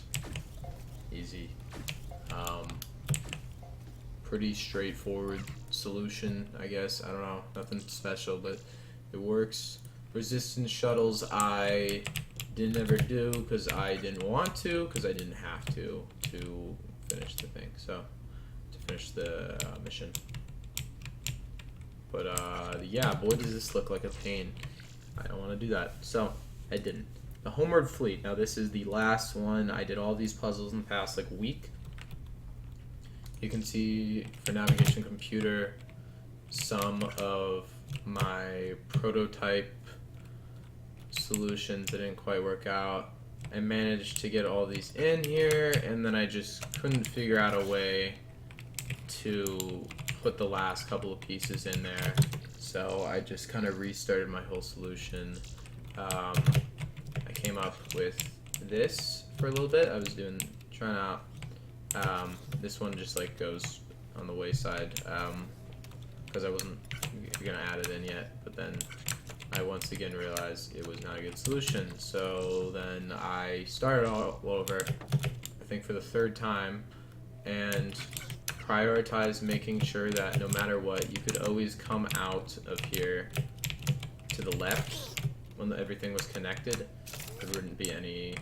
Easy. Pretty straightforward solution, I guess. I don't know, nothing special, but it works. Resistance shuttles I didn't ever do because I didn't want to, because I didn't have to finish the thing, so to finish the mission. But yeah, boy does this look like a pain. I don't want to do that, so I didn't. The Homeward Fleet. Now this is the last one. I did all these puzzles in the past like week. You can see for navigation computer some of my prototype solutions that didn't quite work out. I managed to get all these in here, and then I just couldn't figure out a way to put the last couple of pieces in there. So I just kind of restarted my whole solution. I came up with this for a little bit. I was trying out. This one just like goes on the wayside because I wasn't gonna add it in yet, but then I once again realized it was not a good solution. So then I started all over, I think for the third time, and prioritized making sure that no matter what, you could always come out of here to the left when everything was connected. There wouldn't be any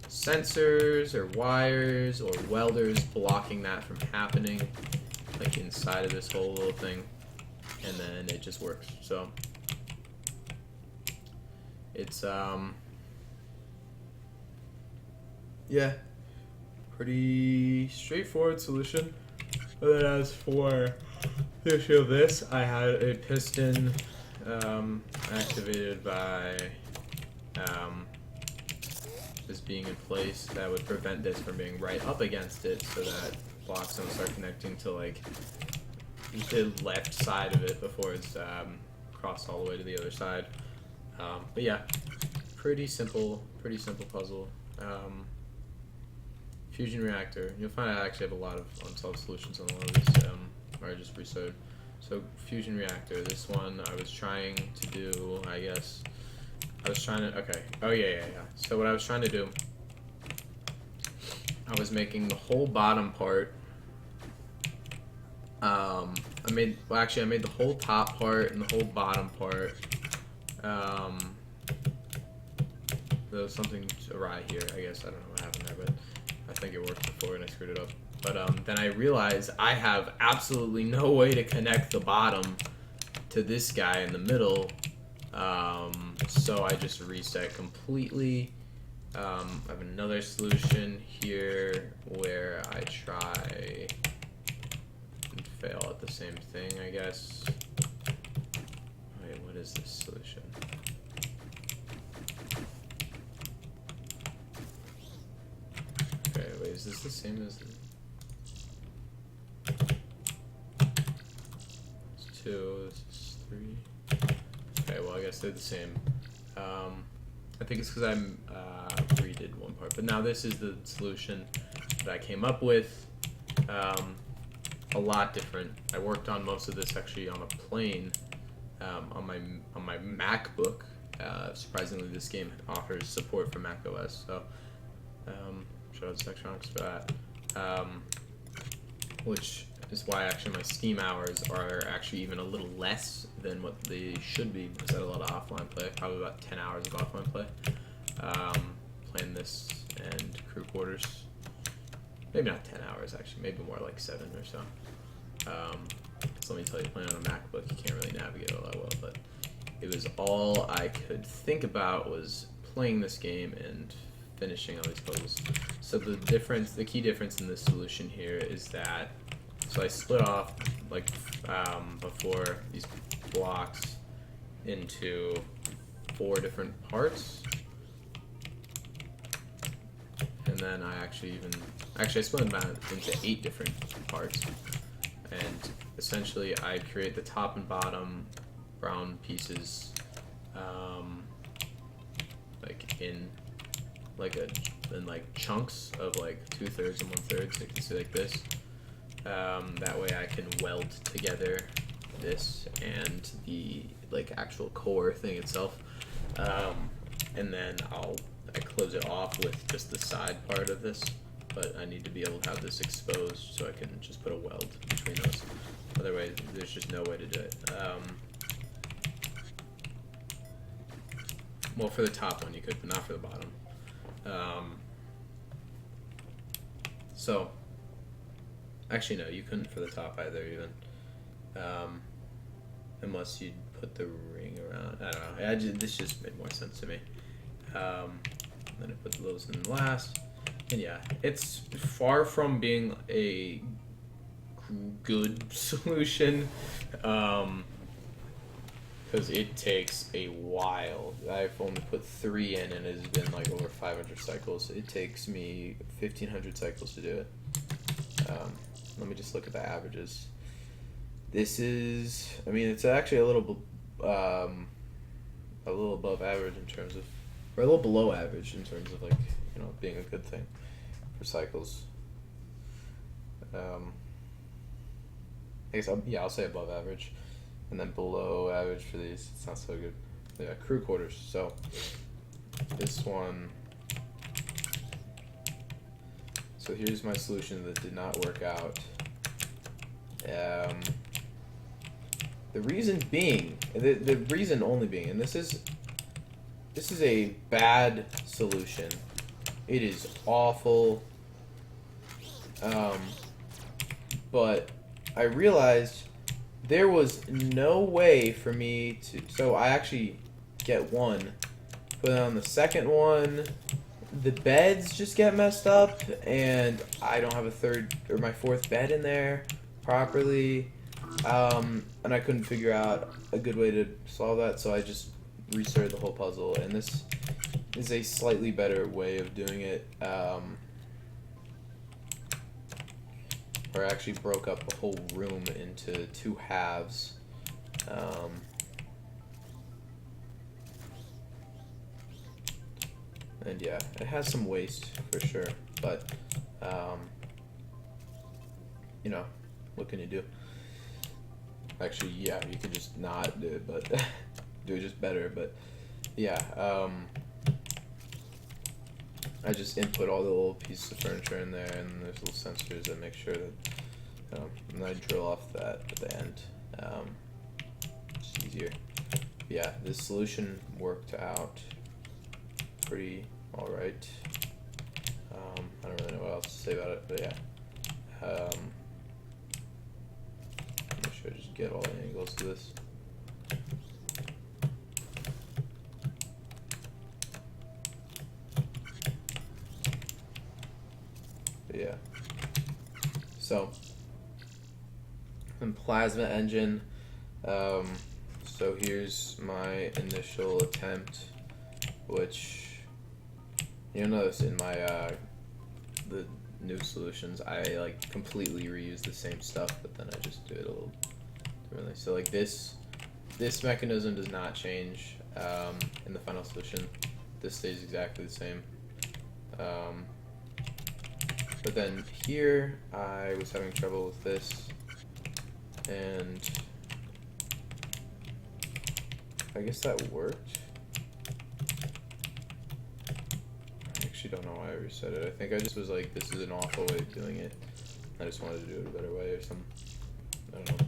sensors or wires or welders blocking that from happening, like inside of this whole little thing, and then it just works. So it's yeah, pretty straightforward solution. And then as for the issue of this, I had a piston activated by this being in place that would prevent this from being right up against it, so that blocks don't start connecting to like the left side of it before it's crossed all the way to the other side. But yeah, pretty simple puzzle. Fusion reactor. You'll find I actually have a lot of unsolved solutions on a lot of these, or I just resewed. So fusion reactor. This one I was trying to do. I guess I was trying to. Okay. Oh yeah. So what I was trying to do, I was making the whole bottom part. I made the whole top part and the whole bottom part. There was something awry here. I guess I don't know what happened there, but I think it worked before and I screwed it up. But then I realized I have absolutely no way to connect the bottom to this guy in the middle. So I just reset completely. I have another solution here where I try and fail at the same thing, I guess. Wait, what is this solution? Okay, wait, is this the same as... It's 2, this is 3. Okay, well I guess they're the same. I think it's because I redid one part, but now this is the solution that I came up with. A lot different. I worked on most of this actually on a plane, on my MacBook. Surprisingly, this game offers support for Mac OS, so shout out to Sectronics for that. Which is why actually my Steam hours are actually even a little less than what they should be, because I had a lot of offline play, probably about 10 hours of offline play, playing this and crew quarters. Maybe not 10 hours actually, maybe more like 7 or so. So let me tell you, playing on a MacBook, you can't really navigate all that well, but it was all I could think about was playing this game and finishing all these puzzles. So the key difference in this solution here is that, so I split off, like, before these blocks into 4 different parts. And then I actually split them out into 8 different parts. And essentially I create the top and bottom brown pieces, like in chunks of like 2/3 and 1/3, so you can see like this. That way I can weld together this and the like actual core thing itself, and then I close it off with just the side part of this, but I need to be able to have this exposed so I can just put a weld between those. Otherwise there's just no way to do it. Well, for the top one you could, but not for the bottom. So actually no, you couldn't for the top either even, unless you'd put the ring around. I don't know, this just made more sense to me. Then I put those in last, and yeah, it's far from being a good solution, because it takes a while. I've only put 3 in and it's been like over 500 cycles. It takes me 1,500 cycles to do it. Let me just look at the averages. This is, I mean, it's actually a little above average in terms of, or a little below average in terms of, like, you know, being a good thing for cycles. I guess I'll say above average, and then below average for these. It's not so good. Yeah, crew quarters. So this one. So here's my solution that did not work out. The reason being, the reason only being, and this is a bad solution. It is awful. But I realized there was no way for me to, so I actually get one, put it on the second one, the beds just get messed up, and I don't have a third or my 4th bed in there, properly, and I couldn't figure out a good way to solve that, so I just restarted the whole puzzle, and this is a slightly better way of doing it, where I actually broke up the whole room into 2 halves. And yeah, it has some waste for sure, but you know, what can you do? Actually, yeah, you can just not do it, but do it just better. But yeah, I just input all the little pieces of furniture in there, and there's little sensors that make sure that, and I drill off that at the end. It's easier. Yeah, this solution worked out pretty alright. I don't really know what else to say about it, but yeah. Make sure I just get all the angles to this. But yeah. So, and plasma engine. So here's my initial attempt, which you'll notice in my the new solutions, I like completely reuse the same stuff, but then I just do it a little differently. So like this mechanism does not change in the final solution. This stays exactly the same. But then here I was having trouble with this, and I guess that worked. I actually don't know why I reset it. I think I just was like, this is an awful way of doing it. I just wanted to do it a better way or something. I don't know.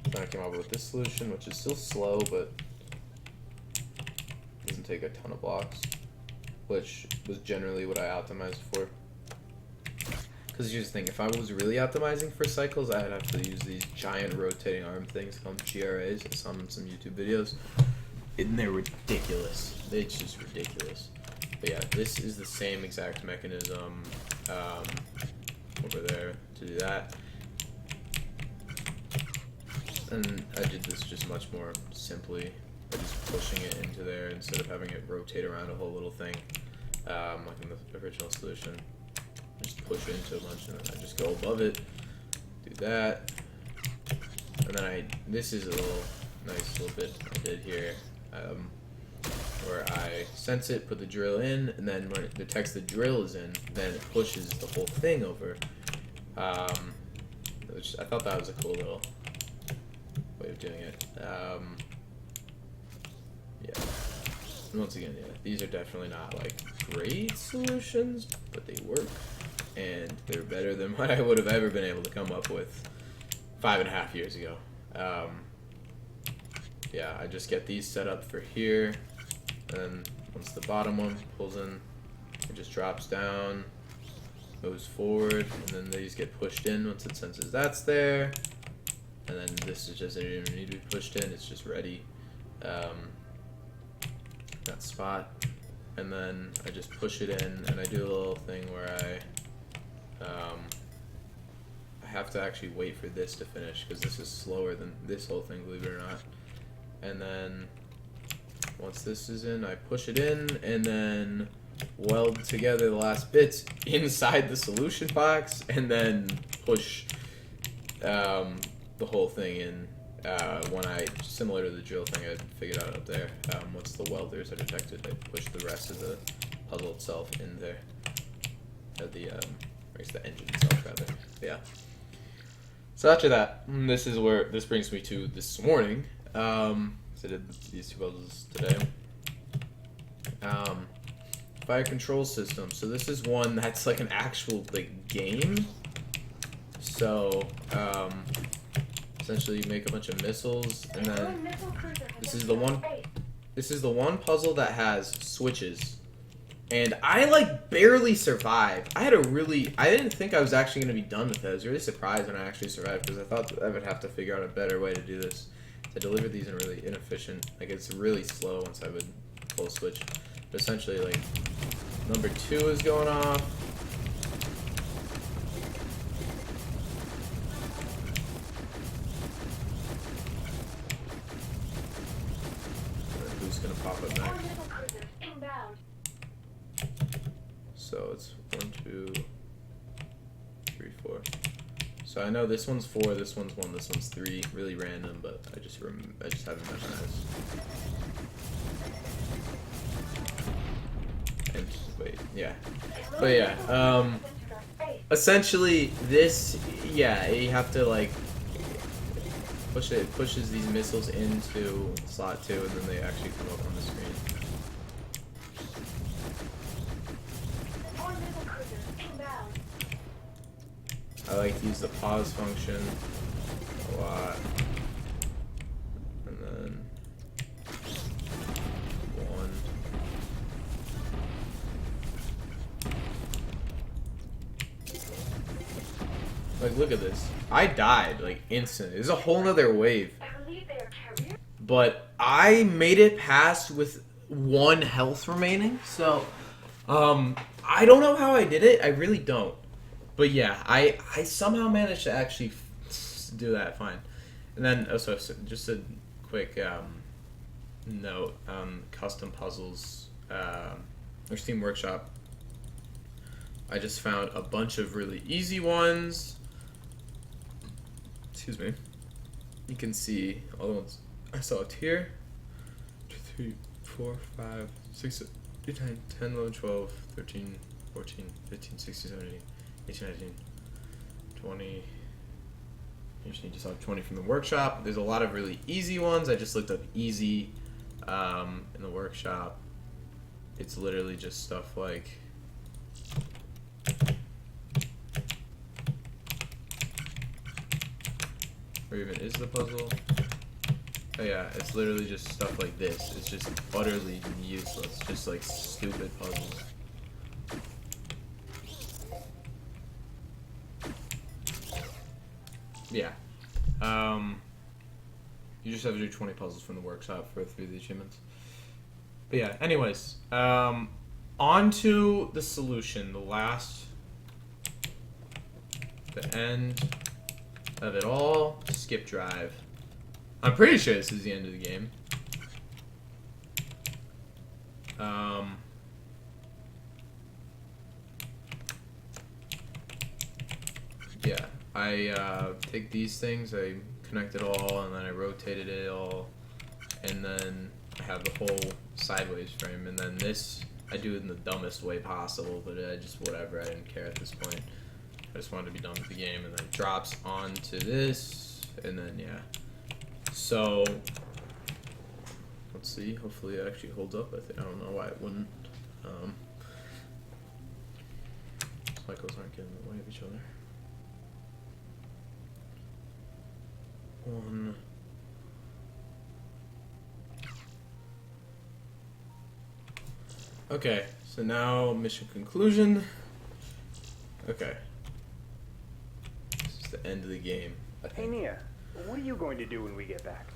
Then I came up with this solution, which is still slow, but doesn't take a ton of blocks, which was generally what I optimized for. Because here's the thing, if I was really optimizing for cycles, I'd have to use these giant rotating arm things called GRAs. I saw them in some YouTube videos, and they're ridiculous. It's just ridiculous. But yeah, this is the same exact mechanism over there to do that. And I did this just much more simply by just pushing it into there instead of having it rotate around a whole little thing, like in the original solution. Just push it into a bunch, and then I just go above it, do that, and then this is a little nice little bit I did here, where I sense it, put the drill in, and then when it detects the drill is in, then it pushes the whole thing over, which I thought that was a cool little way of doing it. Yeah. And once again, yeah, these are definitely not like great solutions, but they work. And they're better than what I would have ever been able to come up with 5.5 years ago. Yeah, I just get these set up for here, and then once the bottom one pulls in, it just drops down, moves forward, and then these get pushed in once it senses that's there, and then this is just, it doesn't even need to be pushed in, it's just ready, that spot, and then I just push it in, and I do a little thing where I have to actually wait for this to finish, because this is slower than this whole thing, believe it or not. And then once this is in, I push it in, and then weld together the last bits inside the solution box, and then push the whole thing in. When similar to the drill thing I figured out up there, once the welders are detected, I push the rest of the puzzle itself in there. The engine itself, rather. Yeah. So after that, this is where this brings me to this morning. So I did these 2 puzzles today. Fire control system. So this is one that's like an actual like game. So essentially, you make a bunch of missiles, and then this is the one puzzle that has switches. And I like barely survived. I didn't think I was actually going to be done with it. I was really surprised when I actually survived, because I thought I would have to figure out a better way to do this. I delivered these in really inefficient, like it's really slow once I would full switch. But essentially, like, number 2 is going off. just gonna pop up next. So it's 1, 2, 3, 4. So I know this one's 4, this one's 1, this one's 3. Really random, but I just haven't memorized. And wait, yeah. But yeah, essentially this, yeah, you have to like push it. It pushes these missiles into slot 2, and then they actually come up on the screen. I like to use the pause function a lot. And then 1. Like, look at this. I died, like, instantly. There's a whole nother wave. But I made it past with 1 health remaining, so, I don't know how I did it. I really don't. But yeah, I somehow managed to actually do that fine. And then also just a quick note, custom puzzles or Steam Workshop. I just found a bunch of really easy ones. Excuse me. You can see all the ones I saw up here. 2, 3, 4, 5, 6, 8, 9, 10, 11, 12, 13, 14, 15, 16, 17, 18, 19, 20. You just need to select 20 from the workshop. There's a lot of really easy ones. I just looked up easy in the workshop. It's literally just stuff like where even is the puzzle? Oh yeah, it's literally just stuff like this. It's just utterly useless. Just like stupid puzzles. Yeah. You just have to do 20 puzzles from the workshop for 3 of the achievements. But yeah, anyways. On to the solution. The end of it all. Skip drive. I'm pretty sure this is the end of the game. Yeah, I take these things, I connect it all, and then I rotated it all, and then I have the whole sideways frame, and then this I do it in the dumbest way possible, but I just whatever, I didn't care at this point. I just wanted to be done with the game, and then it drops onto this, and then yeah. So let's see. Hopefully it actually holds up. I don't know why it wouldn't. Cycles aren't getting in the way of each other. 1. Okay, so now mission conclusion. Okay. This is the end of the game. Hey Nia, what are you going to do when we get back?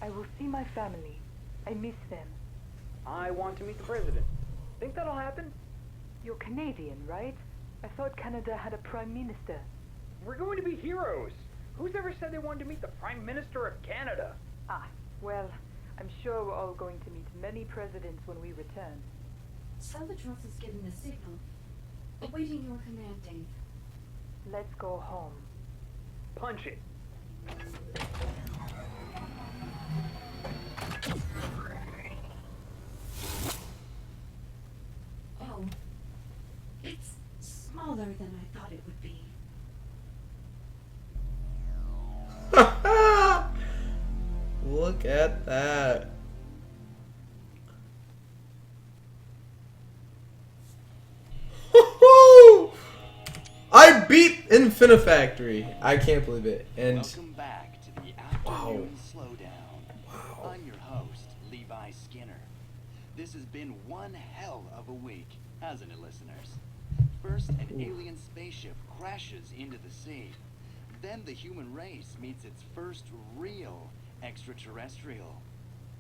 I will see my family. I miss them. I want to meet the president. Think that'll happen? You're Canadian, right? I thought Canada had a prime minister. We're going to be heroes. Who's ever said they wanted to meet the Prime Minister of Canada? Ah, well, I'm sure we're all going to meet many presidents when we return. Salvatros is getting the signal. Awaiting your command, Dave. Let's go home. Punch it. Oh. It's smaller than I thought it would be. Look at that. I beat Infinifactory. I can't believe it. And welcome back to the afternoon slowdown. Wow. I'm your host, Levi Skinner. This has been one hell of a week, hasn't it, listeners? First, an alien spaceship crashes into the sea. Then the human race meets its first real extraterrestrial.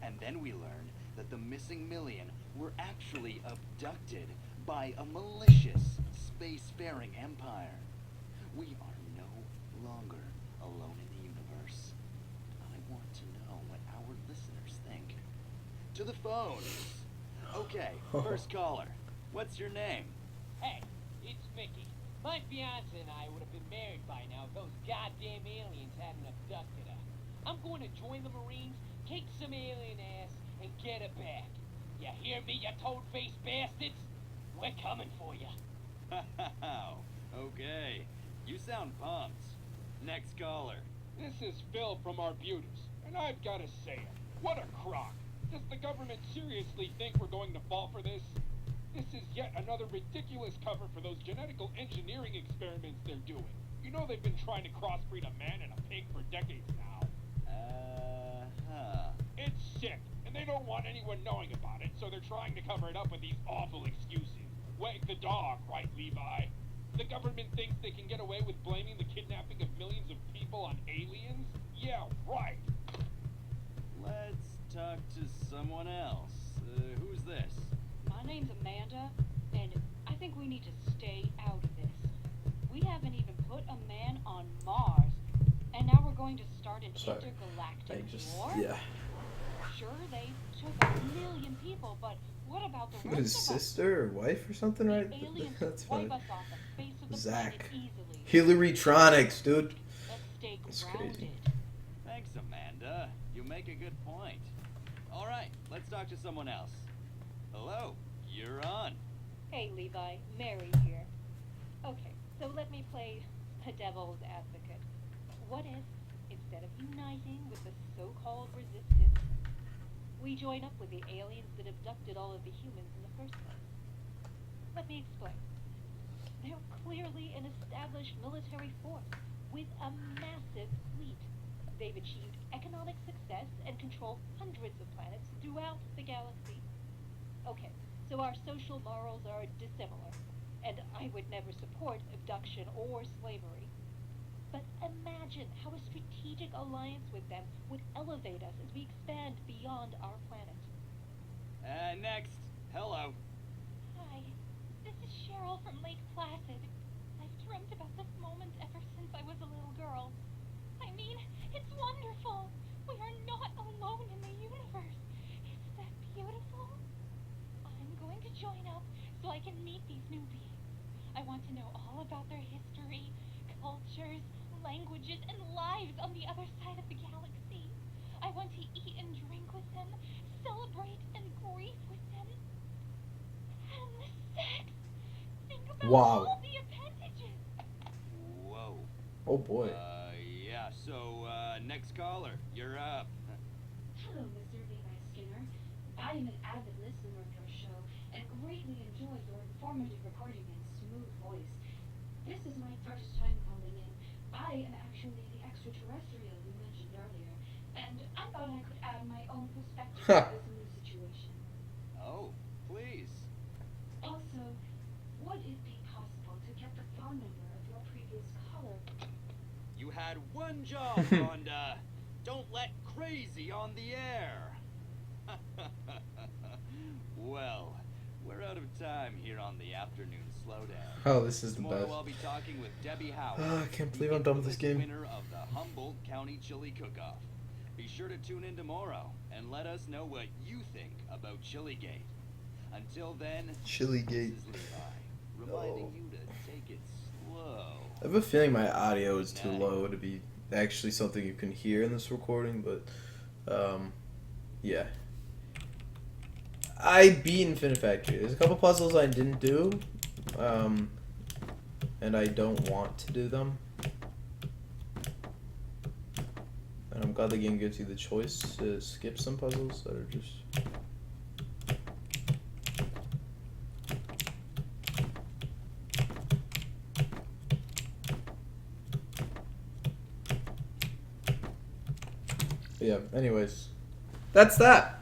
And then we learn that the missing million were actually abducted by a malicious spacefaring empire. We are no longer alone in the universe. I want to know what our listeners think. to the phones. Okay, first caller. What's your name? Hey, it's Mickey. My fiance and I would have been married by now if those goddamn aliens hadn't abducted her. I'm going to join the Marines, kick some alien ass, and get her back. You hear me, you toad-faced bastards? We're coming for you. Okay, you sound pumped. Next caller. This is Phil from Arbutus, and I've got to say it. What a crock. Does the government seriously think we're going to fall for this? This is yet another ridiculous cover for those genetical engineering experiments they're doing. You know they've been trying to crossbreed a man and a pig for decades now. It's sick, and they don't want anyone knowing about it, so they're trying to cover it up with these awful excuses. Wag the dog, right, Levi? The government thinks they can get away with blaming the kidnapping of millions of people on aliens? Yeah, right. Let's talk to someone else. Who's this? My name's Amanda, and I think we need to stay out of this. We haven't even put a man on Mars, and now we're going to start an intergalactic war? Yeah. Sure, they took 1 million people, but what about the rest His of us? sister or wife or something, right? The aliens That's wipe funny. us off the face of the Zach. planet easily. Hillary-tronics, dude. Let's stay That's grounded. crazy. Thanks, Amanda. You make a good point. All right, let's talk to someone else. Hello, you're on. Hey, Levi, Mary here. Okay, so let me play the devil's advocate. What if, instead of uniting with the so-called resistance, we join up with the aliens that abducted all of the humans in the first place? Let me explain. They're clearly an established military force with a massive fleet. They've achieved economic success and control hundreds of planets throughout the galaxy. Okay, so our social morals are dissimilar, and I would never support abduction or slavery. But imagine how a strategic alliance with them would elevate us as we expand beyond our planet. Next. Hello. Hi, this is Cheryl from Lake Placid. I've dreamt about this moment ever since I was a little girl. I mean, it's wonderful. We are not alone in the universe. Isn't that beautiful? I'm going to join up so I can meet these new beings. I want to know all about their history, cultures, languages, and lives on the other side of the galaxy. I want to eat and drink with them, celebrate and grieve with them. And the sex! Think about Wow. all the appendages! Whoa. Oh boy. Yeah, so, next caller. You're up. Hello, Mr. Levi Skinner. I am an avid listener of your show and greatly enjoy your informative recording and smooth voice. This is my first time calling in. I am actually the extraterrestrial you mentioned earlier, and I thought I could add my own perspective to this new situation. Oh, please. Also, would it be possible to get the phone number of your previous caller? You had one job, Rhonda. Don't let crazy on the air. Well, we're out of time here on the afternoon slowdown. Oh, this is the Tomorrow best. I'll be talking with Debbie Howard. Oh, I can't the believe I'm done with this infamous game. Winner of the Humboldt County Chili Cook-Off. Be sure to tune in tomorrow and let us know what you think about Chilligate. Until then, Chilligate. this is Levi, reminding you to take it slow. I have a feeling my audio is too low to be actually something you can hear in this recording, but yeah. I beat Infinifactory. There's a couple puzzles I didn't do, and I don't want to do them. And I'm glad the game gives you the choice to skip some puzzles that are just... Yeah, anyways. That's that!